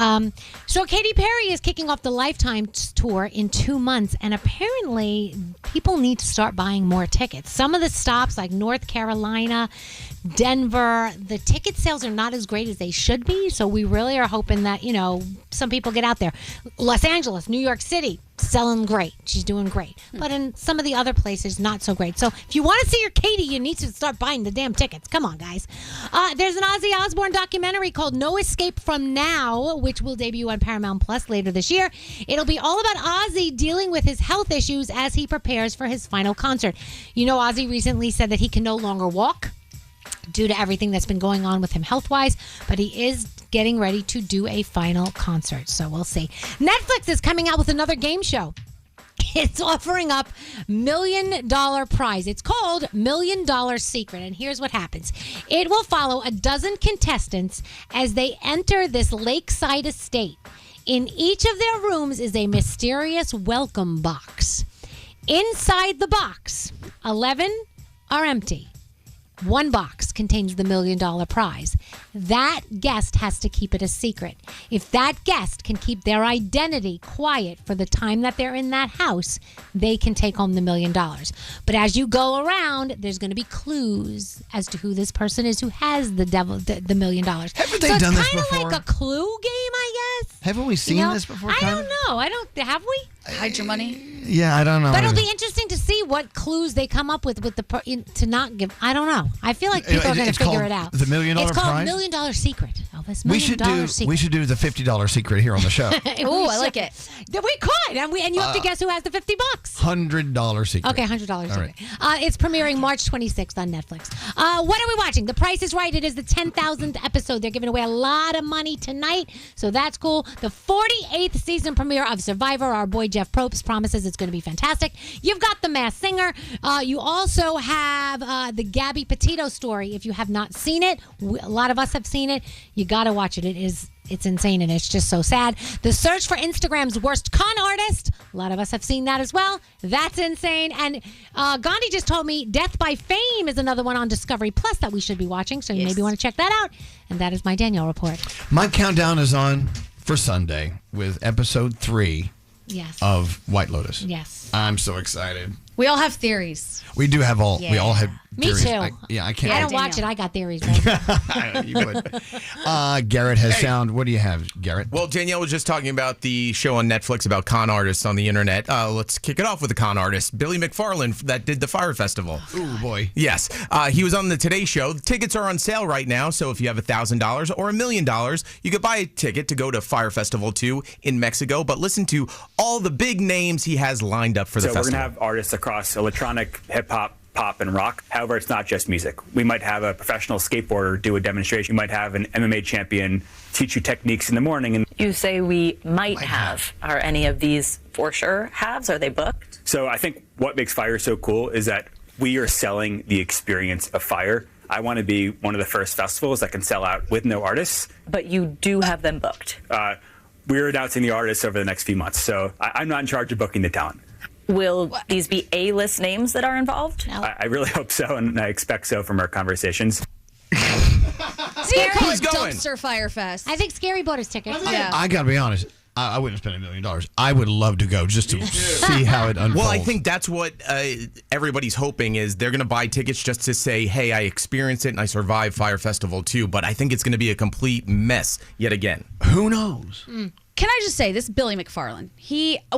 So Katy Perry is kicking off the Lifetime tour in 2 months, and apparently people need to start buying more tickets. Some of the stops, like North Carolina, Denver, the ticket sales are not as great as they should be. So we really are hoping that, some people get out there. Los Angeles, New York City, selling great. She's doing great. But in some of the other places, not so great. So if you want to see your Katie, you need to start buying the damn tickets. Come on, guys. There's an Ozzy Osbourne documentary called No Escape From Now, which will debut on Paramount Plus later this year. It'll be all about Ozzy dealing with his health issues as he prepares for his final concert. Ozzy recently said that he can no longer walk due to everything that's been going on with him health-wise, but he is getting ready to do a final concert, so we'll see. Netflix is coming out with another game show. It's offering up $1 million prize. It's called $1 Million Secret, and here's what happens. It will follow a dozen contestants as they enter this lakeside estate. In each of their rooms is a mysterious welcome box. Inside the box, 11 are empty. 1 box contains the $1 million prize. That guest has to keep it a secret. If that guest can keep their identity quiet for the time that they're in that house, they can take home the $1 million. But as you go around, there's going to be clues as to who this person is who has the $1 million. Haven't they done this before? It's kind of like a clue game, I guess. Haven't we seen this before? I don't know. Have we? Hide your money. Yeah, I don't know. But it'll be interesting to see what clues they come up with to not give. I don't know. I feel like people are going to figure it out. The $1 million prize? It's called $1 Million Secret. Elvis, $1 million Secret. We should do the $50 secret here on the show. Oh, I like it. We could, and you have to guess who has the $50. $100 secret. Okay, $100 secret. Right. It's premiering March 26th on Netflix. What are we watching? The Price is Right. It is the 10,000th episode. They're giving away a lot of money tonight, so that's cool. The 48th season premiere of Survivor. Our boy Jeff Probst promises it's going to be fantastic. You've got The Masked singer. You also have the Gabby Petito story. If you have not seen it, a lot of us have seen it. You got to watch it. It's insane, and it's just so sad. The search for Instagram's worst con artist. A lot of us have seen that as well. That's insane. And Gandhi just told me Death by Fame is another one on Discovery Plus that we should be watching, so you maybe want to check that out. And that is my Danielle report. My countdown is on for Sunday with episode 3 of White Lotus. Yes. I'm so excited. We all have theories. We do have we all have Me theories. too. I can't. I don't watch it. I got theories, man. You would. Garrett has sound. What do you have, Garrett? Well, Danielle was just talking about the show on Netflix about con artists on the internet. Let's kick it off with a con artist, Billy McFarland, that did the Fire Festival. Ooh, boy. Yes. He was on the Today Show. The tickets are on sale right now, so if you have $1,000 or $1 million, you could buy a ticket to go to Fire Festival 2 in Mexico. But listen to all the big names he has lined up for the festival. So we're going to have artists across electronic, hip-hop, pop, and rock. However, it's not just music. We might have a professional skateboarder do a demonstration. We might have an MMA champion teach you techniques in the morning. And you say we might have. Are any of these for sure haves? Are they booked? So I think what makes Fire so cool is that we are selling the experience of Fire. I want to be one of the first festivals that can sell out with no artists. But you do have them booked. We're announcing the artists over the next few months, so I'm not in charge of booking the talent. Will these be A-list names that are involved? I really hope so, and I expect so from our conversations. Scary Who's going? Dumpster Fire Fest. I think Scary bought his tickets. I got to be honest. I wouldn't spend $1 million. I would love to go just to see how it unfolds. Well, I think that's what everybody's hoping is they're going to buy tickets just to say, hey, I experienced it and I survived Fire Festival 2. But I think it's going to be a complete mess yet again. Who knows? Can I just say, this Billy McFarland,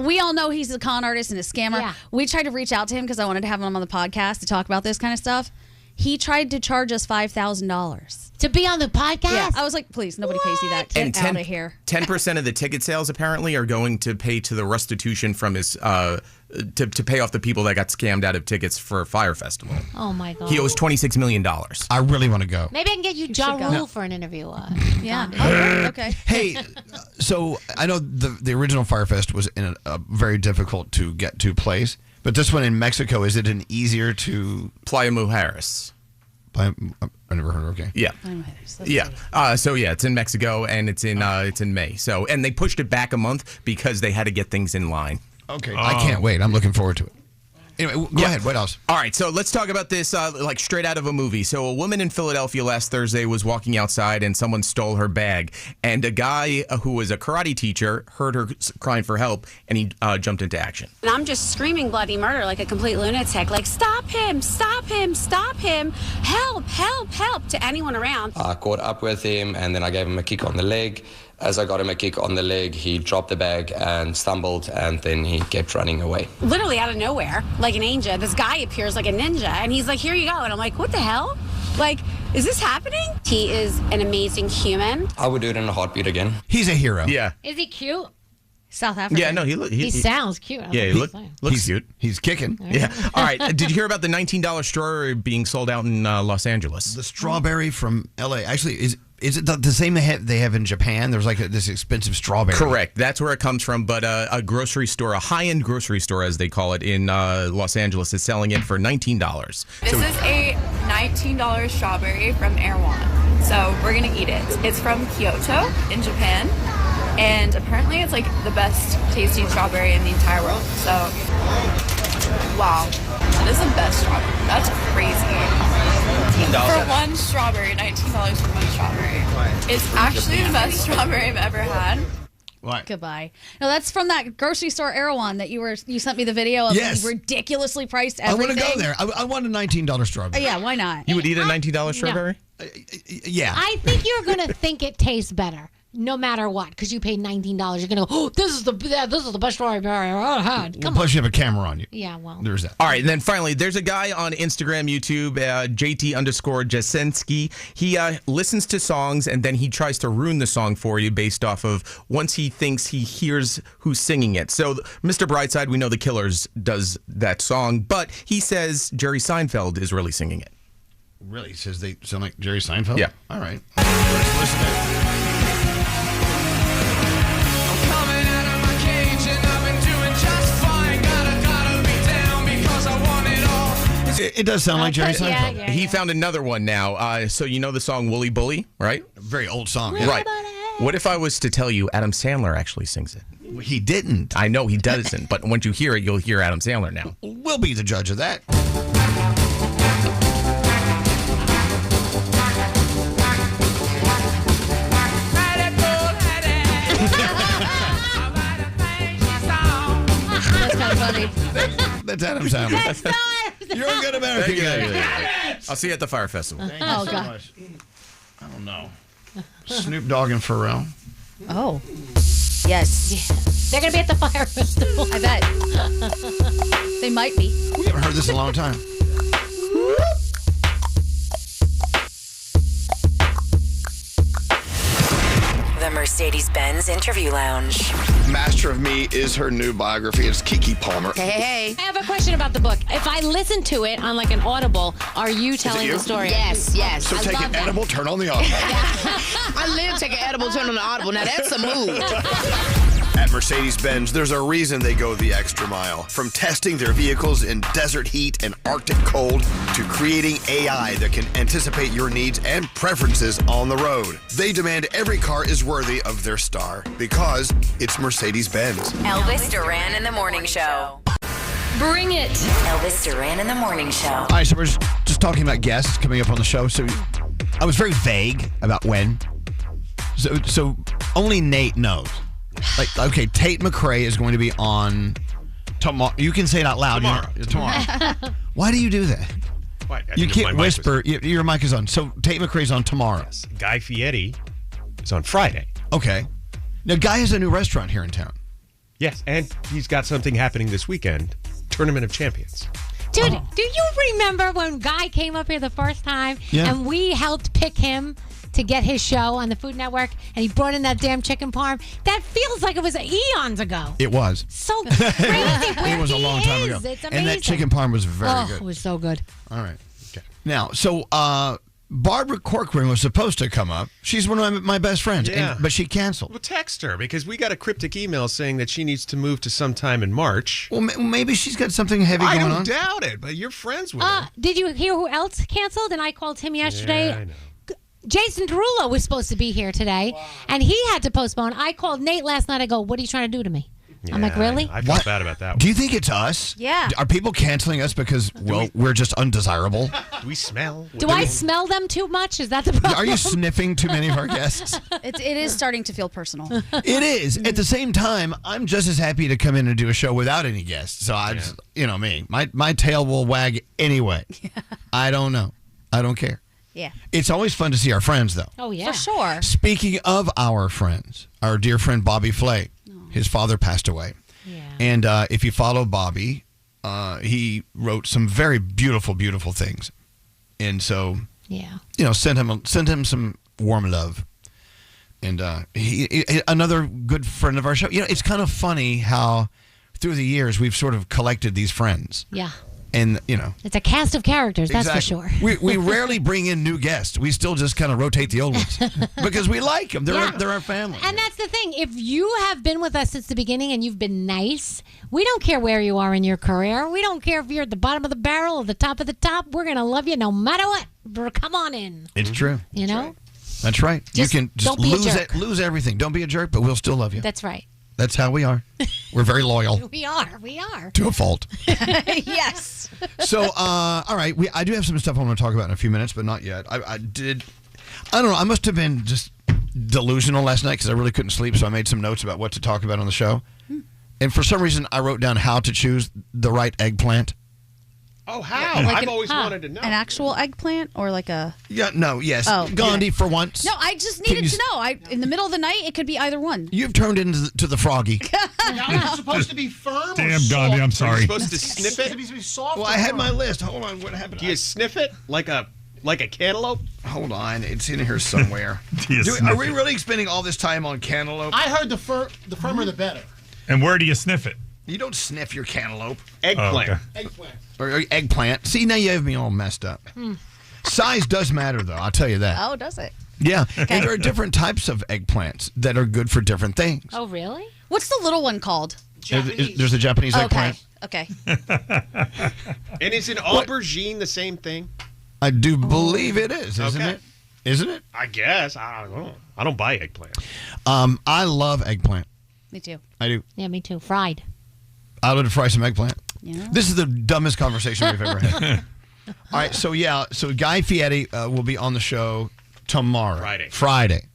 we all know he's a con artist and a scammer. Yeah. We tried to reach out to him because I wanted to have him on the podcast to talk about this kind of stuff. He tried to charge us $5,000. To be on the podcast? Yeah. I was like, please, nobody pays you that. Get out of here. 10% of the ticket sales apparently are going to pay to the restitution from his to pay off the people that got scammed out of tickets for Fire Festival. Oh, my God. He owes $26 million. I really want to go. Maybe I can get you Ja Rule for an interview. Yeah. Oh, okay. Hey, so I know the original Fire Fest was in a very difficult to get to place, but this one in Mexico, is it an easier to... Playa Mujeres. I never heard. Okay. Yeah. Yeah. So yeah, it's in Mexico and it's in May. So and they pushed it back a month because they had to get things in line. Okay. I can't wait. I'm looking forward to it. Anyway, go ahead. What else? All right, so let's talk about this like straight out of a movie. So a woman in Philadelphia last Thursday was walking outside and someone stole her bag. And a guy who was a karate teacher heard her crying for help and he jumped into action. And I'm just screaming bloody murder like a complete lunatic. Like, stop him, stop him, stop him. Help, help, help to anyone around. I caught up with him and then I gave him a kick on the leg. As I got him a kick on the leg, he dropped the bag and stumbled, and then he kept running away. Literally out of nowhere, like a ninja, this guy appears like a ninja, and he's like, here you go. And I'm like, what the hell? Like, is this happening? He is an amazing human. I would do it in a heartbeat again. He's a hero. Yeah. Is he cute? South Africa. Yeah, no, He sounds cute. Yeah, he looks cute. He's kicking. Yeah. All right. Did you hear about the $19 strawberry being sold out in Los Angeles? The strawberry from L.A. Actually, is it the same they have in Japan? There's like this expensive strawberry. Correct. That's where it comes from. But a grocery store, a high-end grocery store, as they call it, in Los Angeles is selling it for $19. This is a $19 strawberry from Erewhon. So we're going to eat it. It's from Kyoto in Japan. And apparently it's like the best tasting strawberry in the entire world. So, wow. That is the best strawberry. That's crazy. For one strawberry, $19 for one strawberry. It's actually the best strawberry I've ever had. What? Goodbye. No, that's from that grocery store Erewhon that you sent me the video of. Yes. Ridiculously priced I everything. want to go there. I want a $19 strawberry. Yeah, why not? You would eat a $19 strawberry? Yeah. I think you're going to think it tastes better. No matter what, because you paid $19, you're gonna go. Oh, this is the best strawberry I've ever had. Come Plus, on. you have a camera on you. Yeah, well, There's that. All right, and then finally, there's a guy on Instagram, YouTube, JT_Jasensky. He listens to songs and then he tries to ruin the song for you based off of once he thinks he hears who's singing it. So, Mr. Brightside, we know The Killers does that song, but he says Jerry Seinfeld is really singing it. Really? He says they sound like Jerry Seinfeld? Yeah. All right. Let's listen to it. Coming out of my cage and I've been doing just fine. Gotta be down because I want It does sound like Jerry Seinfeld. He found another one now. So you know the song Wooly Bully, right? Very old song. Right. What if I was to tell you Adam Sandler actually sings it? He didn't. I know he doesn't, but once you hear it, you'll hear Adam Sandler now. We'll be the judge of that. That's kind of funny. That's Adam Sandler. You're a good American guy. I'll see you at the Fire Festival. Thank you so much. I don't know. Snoop Dogg and Pharrell. Oh. Yes. They're going to be at the Fire Festival. I bet. They might be. We haven't heard this in a long time. The Mercedes-Benz Interview Lounge. Master of Me is her new biography. It's Keke Palmer. Hey. I have a question about the book. If I listen to it on like an Audible, are you telling the story? Yes. So take an edible, turn on the audible. I live take an edible, turn on the audible. Now that's a move. At Mercedes-Benz, there's a reason they go the extra mile. From testing their vehicles in desert heat and Arctic cold to creating AI that can anticipate your needs and preferences on the road. They demand every car is worthy of their star because it's Mercedes-Benz. Elvis Duran in the Morning Show. Bring it. Elvis Duran in the Morning Show. All right, so we're just talking about guests coming up on the show. So I was very vague about when. So only Nate knows. Like, okay, Tate McRae is going to be on tomorrow. You can say it out loud. Tomorrow. Why do you do that? What? You can't whisper. Your mic is on. So Tate McRae's on tomorrow. Yes. Guy Fieri is on Friday. Okay. Now, Guy has a new restaurant here in town. Yes, and he's got something happening this weekend. Tournament of Champions. Dude, do you remember when Guy came up here the first time and we helped pick him to get his show on the Food Network and he brought in that damn chicken parm? That feels like it was eons ago. It was. So crazy. It was a long time ago. It's amazing. And that chicken parm was very good. It was so good. All right. Okay. Now, so Barbara Corcoran was supposed to come up. She's one of my best friends, but she canceled. Well, text her because we got a cryptic email saying that she needs to move to sometime in March. Well, maybe she's got something heavy going on. I don't doubt it, but you're friends with her. Did you hear who else canceled? And I called him yesterday. Yeah, I know. Jason Derulo was supposed to be here today, and he had to postpone. I called Nate last night. I go, what are you trying to do to me? I'm like, really? I felt bad about that one. Do you think it's us? Yeah. Are people canceling us because, we're just undesirable? Do we smell? Do I smell them too much? Is that the problem? Are you sniffing too many of our guests? It is starting to feel personal. It is. At the same time, I'm just as happy to come in and do a show without any guests. So I just, me. My tail will wag anyway. Yeah. I don't know. I don't care. Yeah. It's always fun to see our friends, though. Oh, yeah. For sure. Speaking of our friends, our dear friend Bobby Flay, his father passed away. Yeah. And if you follow Bobby, he wrote some very beautiful, beautiful things. And so, send him some warm love. And he another good friend of our show. It's kind of funny how through the years we've sort of collected these friends. Yeah. And, it's a cast of characters, that's for sure. We rarely bring in new guests. We still just kind of rotate the old ones because we like them. They're our family. And that's the thing. If you have been with us since the beginning and you've been nice, we don't care where you are in your career. We don't care if you're at the bottom of the barrel or the top of the top. We're going to love you no matter what. Come on in. It's true. You know? That's right. You can just don't be a jerk. lose everything. Don't be a jerk, but we'll still love you. That's right. That's how we are. We're very loyal. We are. To a fault. Yes. So, all right. I do have some stuff I want to talk about in a few minutes, but not yet. I don't know. I must have been just delusional last night because I really couldn't sleep, so I made some notes about what to talk about on the show. And for some reason, I wrote down how to choose the right eggplant. Oh, how? I've always wanted to know. An actual eggplant or like a... Yeah, no, yes. Oh, Gandhi, for once. No, I just needed to know. In the middle of the night, it could be either one. You've turned into the froggy. Now, it's supposed to be firm Damn, or soft? Gandhi, I'm sorry. Are you supposed to sniff it? It's supposed to be soft. Well, I had my list. Hold on. What happened? Do you sniff it like a cantaloupe? Hold on. It's in here somewhere. Are we really spending all this time on cantaloupe? I heard the firmer the better. And where do you sniff it? You don't sniff your cantaloupe. Eggplant. Oh, okay. Eggplant. Or eggplant. See, now you have me all messed up. Size does matter, though. I'll tell you that. Oh, does it? Yeah. And there are different types of eggplants that are good for different things. Oh, really? What's the little one called? There's a Japanese eggplant. Okay. And is an aubergine the same thing? I do believe it is, isn't it? Isn't it? I guess. I don't know. I don't buy eggplant. I love eggplant. Me too. I do. Yeah, me too. Fried. I would fry some eggplant. Yeah. This is the dumbest conversation we've ever had. All right, so Guy Fieri will be on the show tomorrow. Friday.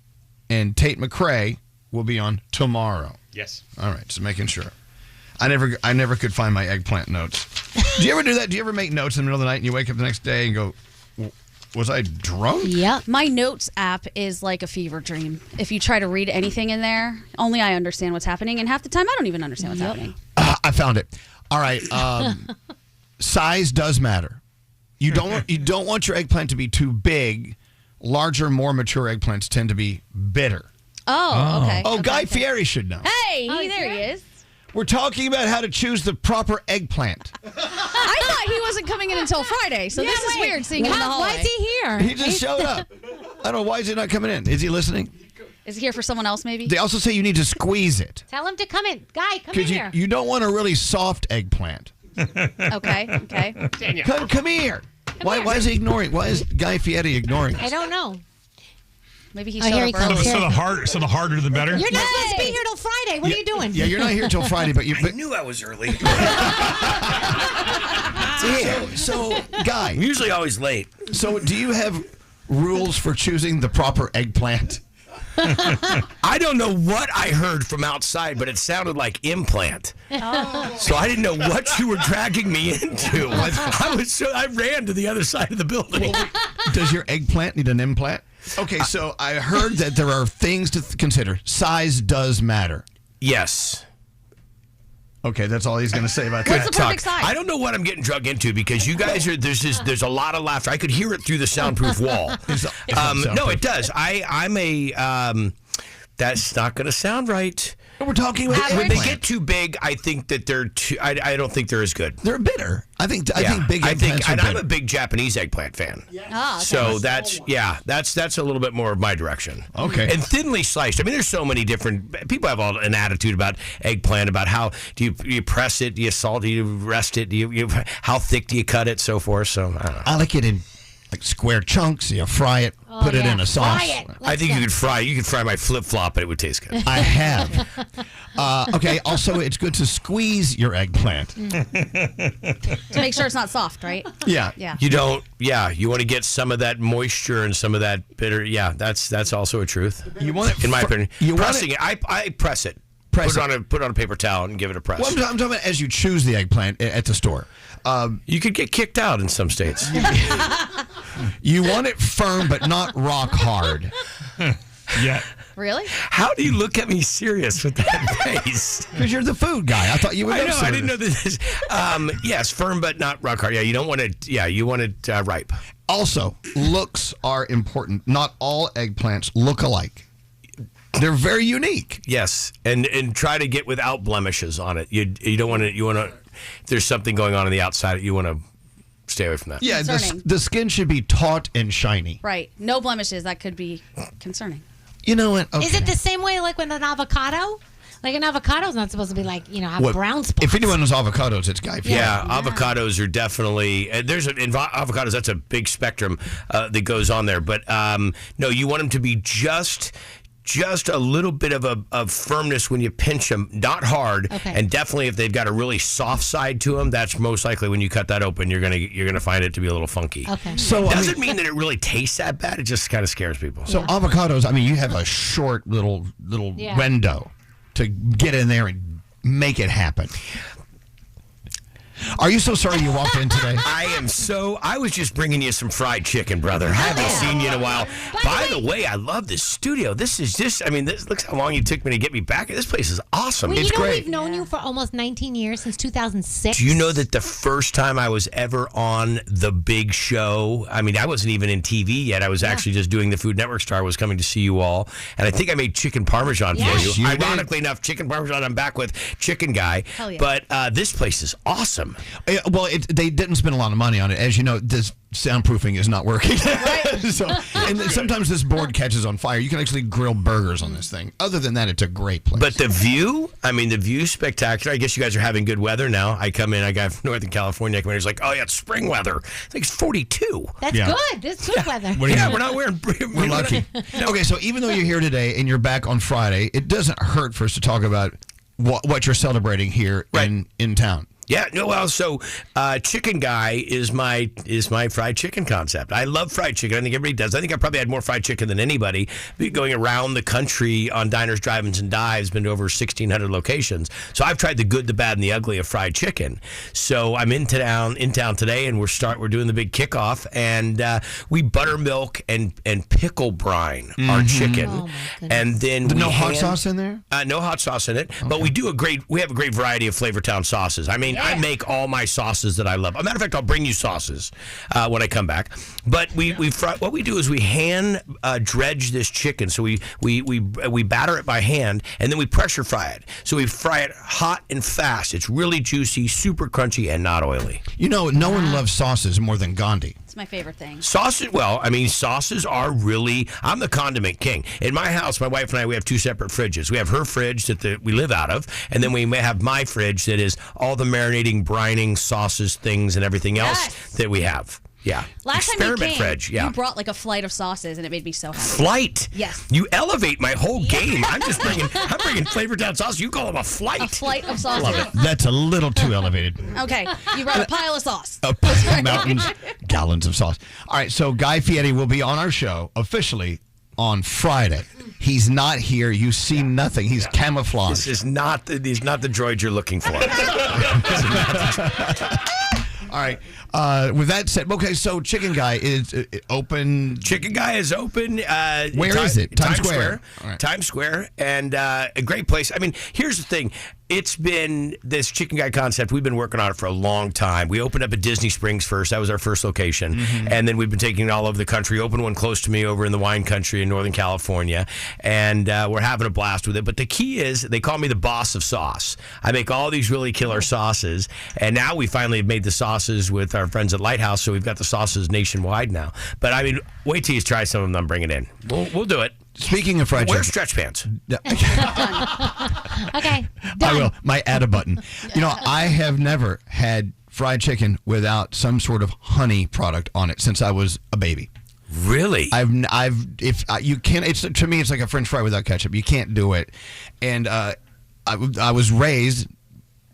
And Tate McRae will be on tomorrow. Yes. All right, so making sure. I never could find my eggplant notes. Do you ever do that? Do you ever make notes in the middle of the night and you wake up the next day and go, was I drunk? Yeah. My notes app is like a fever dream. If you try to read anything in there, only I understand what's happening, and half the time I don't even understand what's happening. I found it. All right. Size does matter. You don't want your eggplant to be too big. Larger, more mature eggplants tend to be bitter. Oh, okay. Oh, Guy Fieri should know. Hey, there he is. We're talking about how to choose the proper eggplant. I thought he wasn't coming in until Friday, so this is weird seeing him in the hallway. Why is he here? He just showed up. I don't know. Why is he not coming in? Is he listening? Is he here for someone else, maybe? They also say you need to squeeze it. Tell him to come in. Guy, come in Because here. you don't want a really soft eggplant. Okay. Come here. Why is he ignoring? Why is Guy Fieri ignoring us? I don't know. Maybe he Oh, here he showed up comes. early. So the harder the better. You're not supposed to be here till Friday. What are you doing? Yeah, you're not here till Friday, but I knew I was early. So, Guy. I'm usually always late. So, do you have rules for choosing the proper eggplant? I don't know what I heard from outside, but it sounded like implant. Oh. So I didn't know what you were dragging me into. I ran to the other side of the building. Does your eggplant need an implant? Okay, so I heard that there are things to consider. Size does matter. Yes. Okay, that's all he's going to say about that. What's the perfect size? I don't know what I'm getting drug into because you guys are there's a lot of laughter. I could hear it through the soundproof wall. No, it does. I'm a that's not going to sound right. We're talking about when they get too big. I think that they're too. I don't think they're as good. They're bitter. I think big eggplants are and bitter. I'm a big Japanese eggplant fan. Oh, okay. So that's a little bit more of my direction. Okay. And thinly sliced. I mean, there's so many different people have all an attitude about eggplant, about how do you press it, do you salt, do you rest it, do you how thick do you cut it, so forth. So I don't know. I like it in like square chunks. You fry it, put it in a sauce. I think you could fry my flip flop, and it would taste good. I have. Okay. Also, it's good to squeeze your eggplant. To make sure it's not soft, right? Yeah. You don't. Yeah. You want to get some of that moisture and some of that bitter. Yeah. That's also a truth. You want it in my opinion. You Pressing it. I press it. Put it on a paper towel and give it a press. Well, I'm talking about as you choose the eggplant at the store. You could get kicked out in some states. You want it firm but not rock hard. Yeah. Really? How do you look at me serious with that face? Because you're the food guy. I thought you would know. I didn't know this. Yes, firm but not rock hard. Yeah, you don't want it. Yeah, you want it ripe. Also, looks are important. Not all eggplants look alike. They're very unique. Yes, and try to get without blemishes on it. You don't want to. You want to. If there's something going on the outside, you want to stay away from that. Yeah, the skin should be taut and shiny. Right. No blemishes. That could be concerning. You know what? Okay. Is it the same way like with an avocado? Like an avocado's not supposed to be like, have brown spots. If anyone knows avocados, it's Guy Fieri. Yeah, avocados are definitely in avocados. That's a big spectrum that goes on there. But no, you want them to be just a little bit of firmness when you pinch them, not hard, and definitely if they've got a really soft side to them, that's most likely when you cut that open, you're gonna find it to be a little funky. Okay. So it doesn't mean that it really tastes that bad. It just kind of scares people. So avocados, I mean, you have a short little window to get in there and make it happen. Are you so sorry you walked in today? I was just bringing you some fried chicken, brother. I haven't seen you in a while. By the way, I love this studio. This looks how long you took me to get me back. This place is awesome. Well, it's great. We've known you for almost 19 years, since 2006. Do you know that the first time I was ever on the big show, I mean, I wasn't even in TV yet. I was actually just doing the Food Network star. I was coming to see you all. And I think I made chicken parmesan for you. Ironically enough, chicken parmesan, I'm back with Chicken Guy. Hell yeah. But this place is awesome. system. Well, they didn't spend a lot of money on it. As you know, this soundproofing is not working. And sometimes this board catches on fire. You can actually grill burgers on this thing. Other than that, it's a great place. But the view's spectacular. I guess you guys are having good weather now. I come in, I got from Northern California. I come in, it's like, oh yeah, it's spring weather. I think it's 42. That's good. That's good weather. We're not wearing. We're lucky. Okay, so even though you're here today and you're back on Friday, it doesn't hurt for us to talk about what you're celebrating here in town. Yeah, no, well, so Chicken Guy is my fried chicken concept. I love fried chicken. I think everybody does. I think I probably had more fried chicken than anybody going around the country on diners, drive-ins, and dives, been to over 1,600 locations. So I've tried the good, the bad, and the ugly of fried chicken. So I'm in town today, and we're doing the big kickoff, and we buttermilk and pickle brine our chicken. And then no hot sauce in there? No hot sauce in it, but we have a great variety of Flavortown sauces. I mean, I make all my sauces that I love. As a matter of fact, I'll bring you sauces when I come back. But what we do is we hand dredge this chicken. So we batter it by hand, and then we pressure fry it. So we fry it hot and fast. It's really juicy, super crunchy, and not oily. You know, no one loves sauces more than Gandhi. It's my favorite thing. Sauces are really, I'm the condiment king. In my house, my wife and I, we have 2 separate fridges. We have her fridge that we live out of, and then we may have my fridge that is all the marinating, brining, sauces, things, and everything else that we have. Yeah. Last Experiment time you came, fridge. Yeah. you brought like a flight of sauces, and it made me so happy. Flight? Yes. You elevate my whole game. I'm bringing Flavortown sauce. You call them a flight. A flight of sauces. Love it. That's a little too elevated. Okay. You brought a pile of sauce. Mountains, gallons of sauce. All right, so Guy Fieri will be on our show officially on Friday. He's not here. You see nothing. He's camouflaged. This is not the droid you're looking for. All right. With that said, okay, so Chicken Guy is open. Chicken Guy is open. Where is it? Times Square. All right. Times Square, and a great place. I mean, here's the thing. It's been this Chicken Guy concept. We've been working on it for a long time. We opened up at Disney Springs first. That was our first location. And then we've been taking it all over the country. Opened one close to me over in the wine country in Northern California. And we're having a blast with it. But the key is they call me the boss of sauce. I make all these really killer sauces. And now we finally have made the sauces with our friends at Lighthouse. So we've got the sauces nationwide now. But I mean, wait till you try some of them. Bring it in. We'll do it. Speaking of fried chicken. Wear stretch pants. Okay. I will. My add a button. You know, I have never had fried chicken without some sort of honey product on it since I was a baby. Really? You can't. It's to me, it's like a French fry without ketchup. You can't do it. And I was raised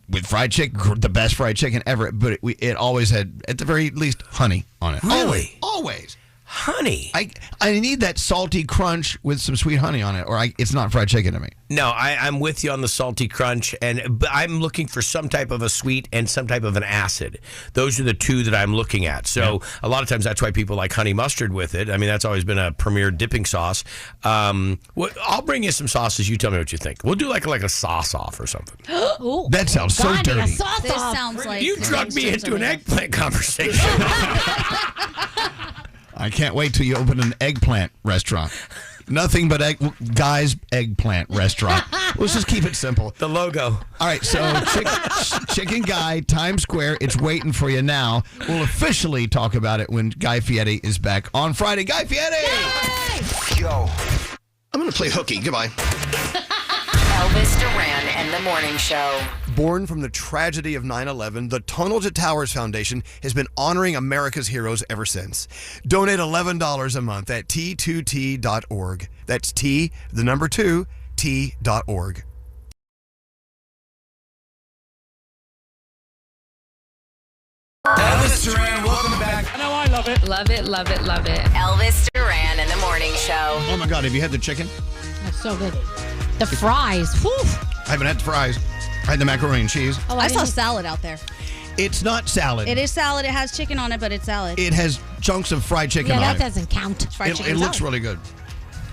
with fried chicken, the best fried chicken ever. But it always had, at the very least, honey on it. Really? Always. Honey. I need that salty crunch with some sweet honey on it, or it's not fried chicken to me. No, I'm with you on the salty crunch, but I'm looking for some type of a sweet and some type of an acid. Those are the two that I'm looking at. So a lot of times that's why people like honey mustard with it. I mean, that's always been a premier dipping sauce. I'll bring you some sauces. You tell me what you think. We'll do like a sauce off or something. Ooh, that sounds so dirty. A sauce this off. sounds like you drugged me into an eggplant conversation. I can't wait till you open an eggplant restaurant. Nothing but Guy's Eggplant Restaurant. Let's just keep it simple. The logo. All right, so Chicken Guy, Times Square, it's waiting for you now. We'll officially talk about it when Guy Fieri is back on Friday. Guy Fieri! Yo. I'm going to play hooky. Goodbye. Elvis Duran and the Morning Show. Born from the tragedy of 9/11, the Tunnel to Towers Foundation has been honoring America's heroes ever since. Donate $11 a month at t2t.org. That's T, the number 2, t.org. Elvis Duran, welcome back. I know I love it. Love it, love it, love it. Elvis Duran and the Morning Show. Oh my God, have you had the chicken? That's so good. The fries. Whew. I haven't had the fries. I had the macaroni and cheese. Oh, I saw salad out there. It's not salad. It is salad. It has chicken on it, but it's salad. It has chunks of fried chicken on it. Yeah, that doesn't count. It looks really good.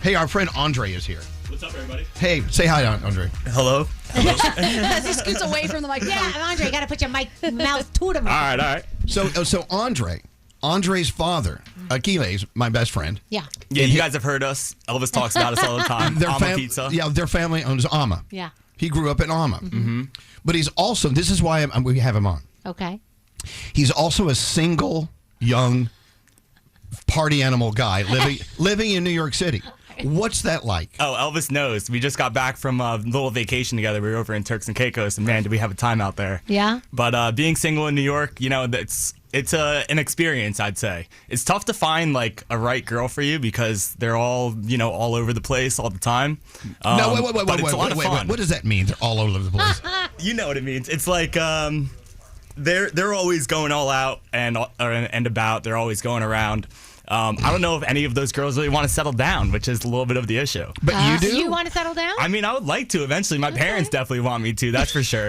Hey, our friend Andre is here. What's up, everybody? Hey, say hi, Andre. Hello. As he scoots away from the microphone. Yeah, Andre, you got to put your mouth to the microphone. All right. So Andre's father, Achilles, my best friend. Yeah. Yeah, you guys have heard us. Elvis talks about us all the time. Alma Pizza. Yeah, their family owns Alma. Yeah. He grew up in Alma. Mm-hmm. But he's also, this is why we have him on. Okay. He's also a single, young, party animal guy living in New York City. What's that like? Oh, Elvis knows. We just got back from a little vacation together. We were over in Turks and Caicos, and man, did we have a time out there. Yeah. But being single in New York, it's an experience, I'd say. It's tough to find like a right girl for you because they're all, all over the place all the time. No, wait. What does that mean? They're all over the place. You know what it means. It's like they're always going all out and about. They're always going around. I don't know if any of those girls really want to settle down, which is a little bit of the issue. But you do? You want to settle down? I mean, I would like to eventually. My parents definitely want me to, that's for sure.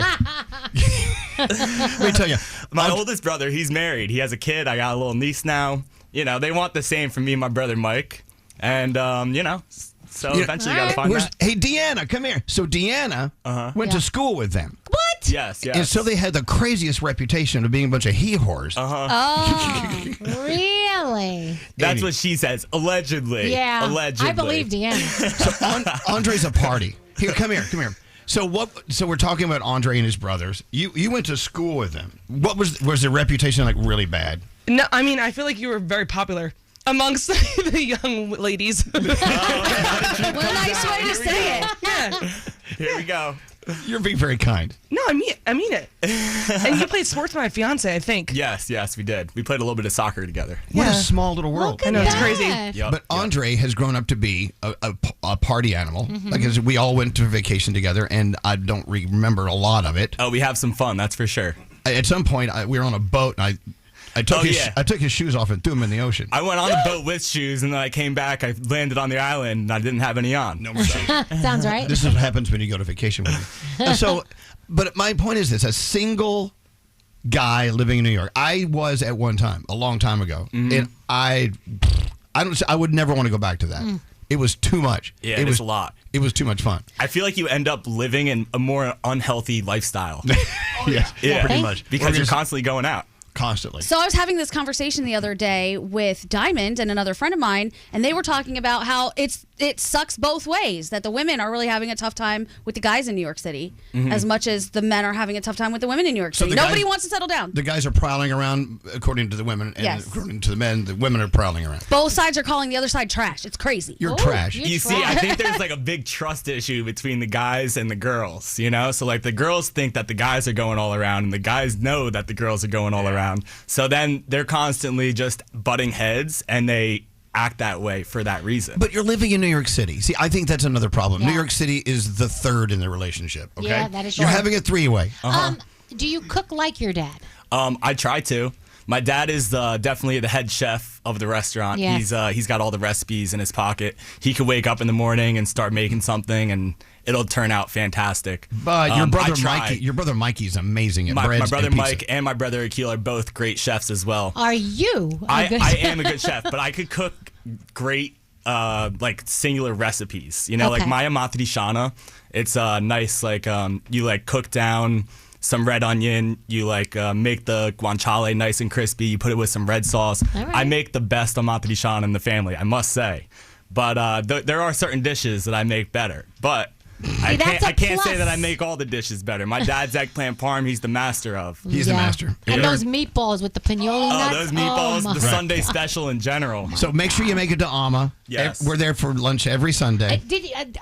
Let me tell you. My oldest brother, he's married. He has a kid. I got a little niece now. They want the same from me and my brother Mike. And, so eventually you got to find that. Hey, Deanna, come here. So Deanna went to school with them. What? Yes. And so they had the craziest reputation of being a bunch of he-whores. Oh, really? That's what she says. Allegedly. Yeah. Allegedly. I believe Deanna. So Andre's a party. Here, come here. So we're talking about Andre and his brothers. You went to school with them. What was their reputation like really bad? No, I mean, I feel like you were very popular amongst the young ladies. What a nice way to say it. Yeah. Here we go. You're being very kind. No, I mean it. And you played sports with my fiance, I think. Yes, we did. We played a little bit of soccer together. What a small little world. Look at It's that. crazy. Yep, But Andre has grown up to be a party animal. Like we all went to vacation together, and I don't remember a lot of it. Oh, we have some fun, that's for sure. At some point, we were on a boat, and I took his shoes off and threw them in the ocean. I went on the boat with shoes, and then I came back. I landed on the island, and I didn't have any on. No more shoes. Sounds right. This is what happens when you go to vacation with me. But my point is this: a single guy living in New York. I was at one time, a long time ago, and I would never want to go back to that. It was too much. Yeah, it was a lot. It was too much fun. I feel like you end up living in a more unhealthy lifestyle. Yeah, pretty much. Because you're constantly going out. Constantly. So I was having this conversation the other day with Diamond and another friend of mine, and they were talking about how it sucks both ways, that the women are really having a tough time with the guys in New York City as much as the men are having a tough time with the women in New York City. Nobody wants to settle down. The guys are prowling around, according to the women, and according to the men, the women are prowling around. Both sides are calling the other side trash. It's crazy. You're trash. You see, I think there's like a big trust issue between the guys and the girls, So like the girls think that the guys are going all around, and the guys know that the girls are going all around. So then they're constantly just butting heads, and they act that way for that reason. But you're living in New York City. See, I think that's another problem. Yeah. New York City is the third in the relationship. Okay, Yeah, that is You're true. having a three-way. Do you cook like your dad? I try to. My dad is definitely the head chef of the restaurant. Yeah. He's got all the recipes in his pocket. He could wake up in the morning and start making something, and it'll turn out fantastic. But your brother Mikey's amazing at breads my brother and pizza. Mike and my brother Akil are both great chefs as well. Are you? I am a good chef, but I could cook great like singular recipes. Like my amatri shana. It's nice. Like you like cook down some red onion. You like make the guanciale nice and crispy. You put it with some red sauce. All right. I make the best amatri shana in the family, I must say. But there are certain dishes that I make better. But I can't say that I make all the dishes better. My dad's eggplant parm, he's the master of. He's the master. And those meatballs with the pinoli nuts. Those meatballs, my the Sunday special in general. So make sure you make it to Alma. Yes. We're there for lunch every Sunday.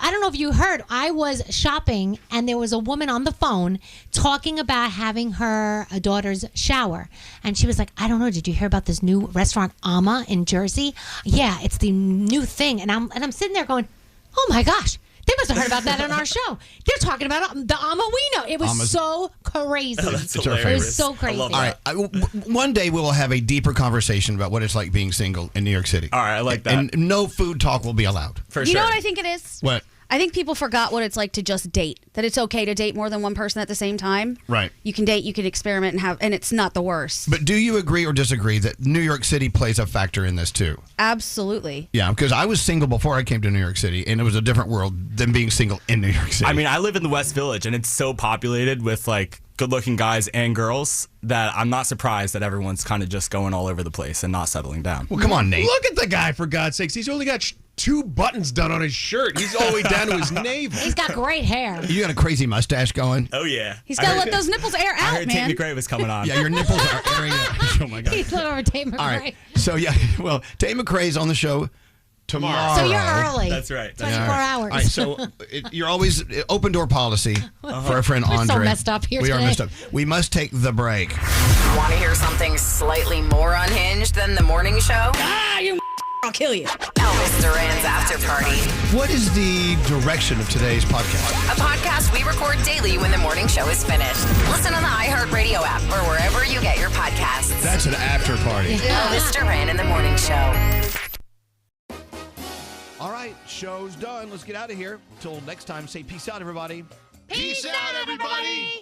I don't know if you heard. I was shopping, and there was a woman on the phone talking about having her daughter's shower. And she was like, I don't know, did you hear about this new restaurant, Alma, in Jersey? Yeah, it's the new thing. And I'm sitting there going, oh, my gosh. They must have heard about that on our show. They're talking about the Alma we know. It was so crazy. That's it hilarious. was so crazy. I love All right. One day we will have a deeper conversation about what it's like being single in New York City. All right, I like that. And no food talk will be allowed. For You sure. know what I think it is? What? I think people forgot what it's like to just date. That it's okay to date more than one person at the same time. Right. You can date, you can experiment, and it's not the worst. But do you agree or disagree that New York City plays a factor in this too? Absolutely. Yeah, because I was single before I came to New York City, and it was a different world than being single in New York City. I mean, I live in the West Village, and it's so populated with like good-looking guys and girls that I'm not surprised that everyone's kind of just going all over the place and not settling down. Well, come on, Nate. Look at the guy, for God's sakes. He's only got 2 buttons done on his shirt. He's all the way down to his navel. He's got great hair. You got a crazy mustache going. Oh, yeah. He's got to let those nipples air I out, heard man. Tate McRae was coming on. Yeah, your nipples are airing out. Oh, my God. He's looking over Tate McRae. All right. So, yeah, well, Tate McRae's on the show tomorrow. So you're early. That's right. 24 hours. All right, so you're always open door policy for our friend We're so Andre. messed up here We are today. messed up. We must take the break. Want to hear something slightly more unhinged than the morning show? I'll kill you. Elvis Duran's After Party. What is the direction of today's podcast? A podcast we record daily when the morning show is finished. Listen on the iHeartRadio app or wherever you get your podcasts. That's an after party. Elvis Duran in the Morning Show. All right, show's done. Let's get out of here. Till next time, say peace out, everybody. Peace out, everybody.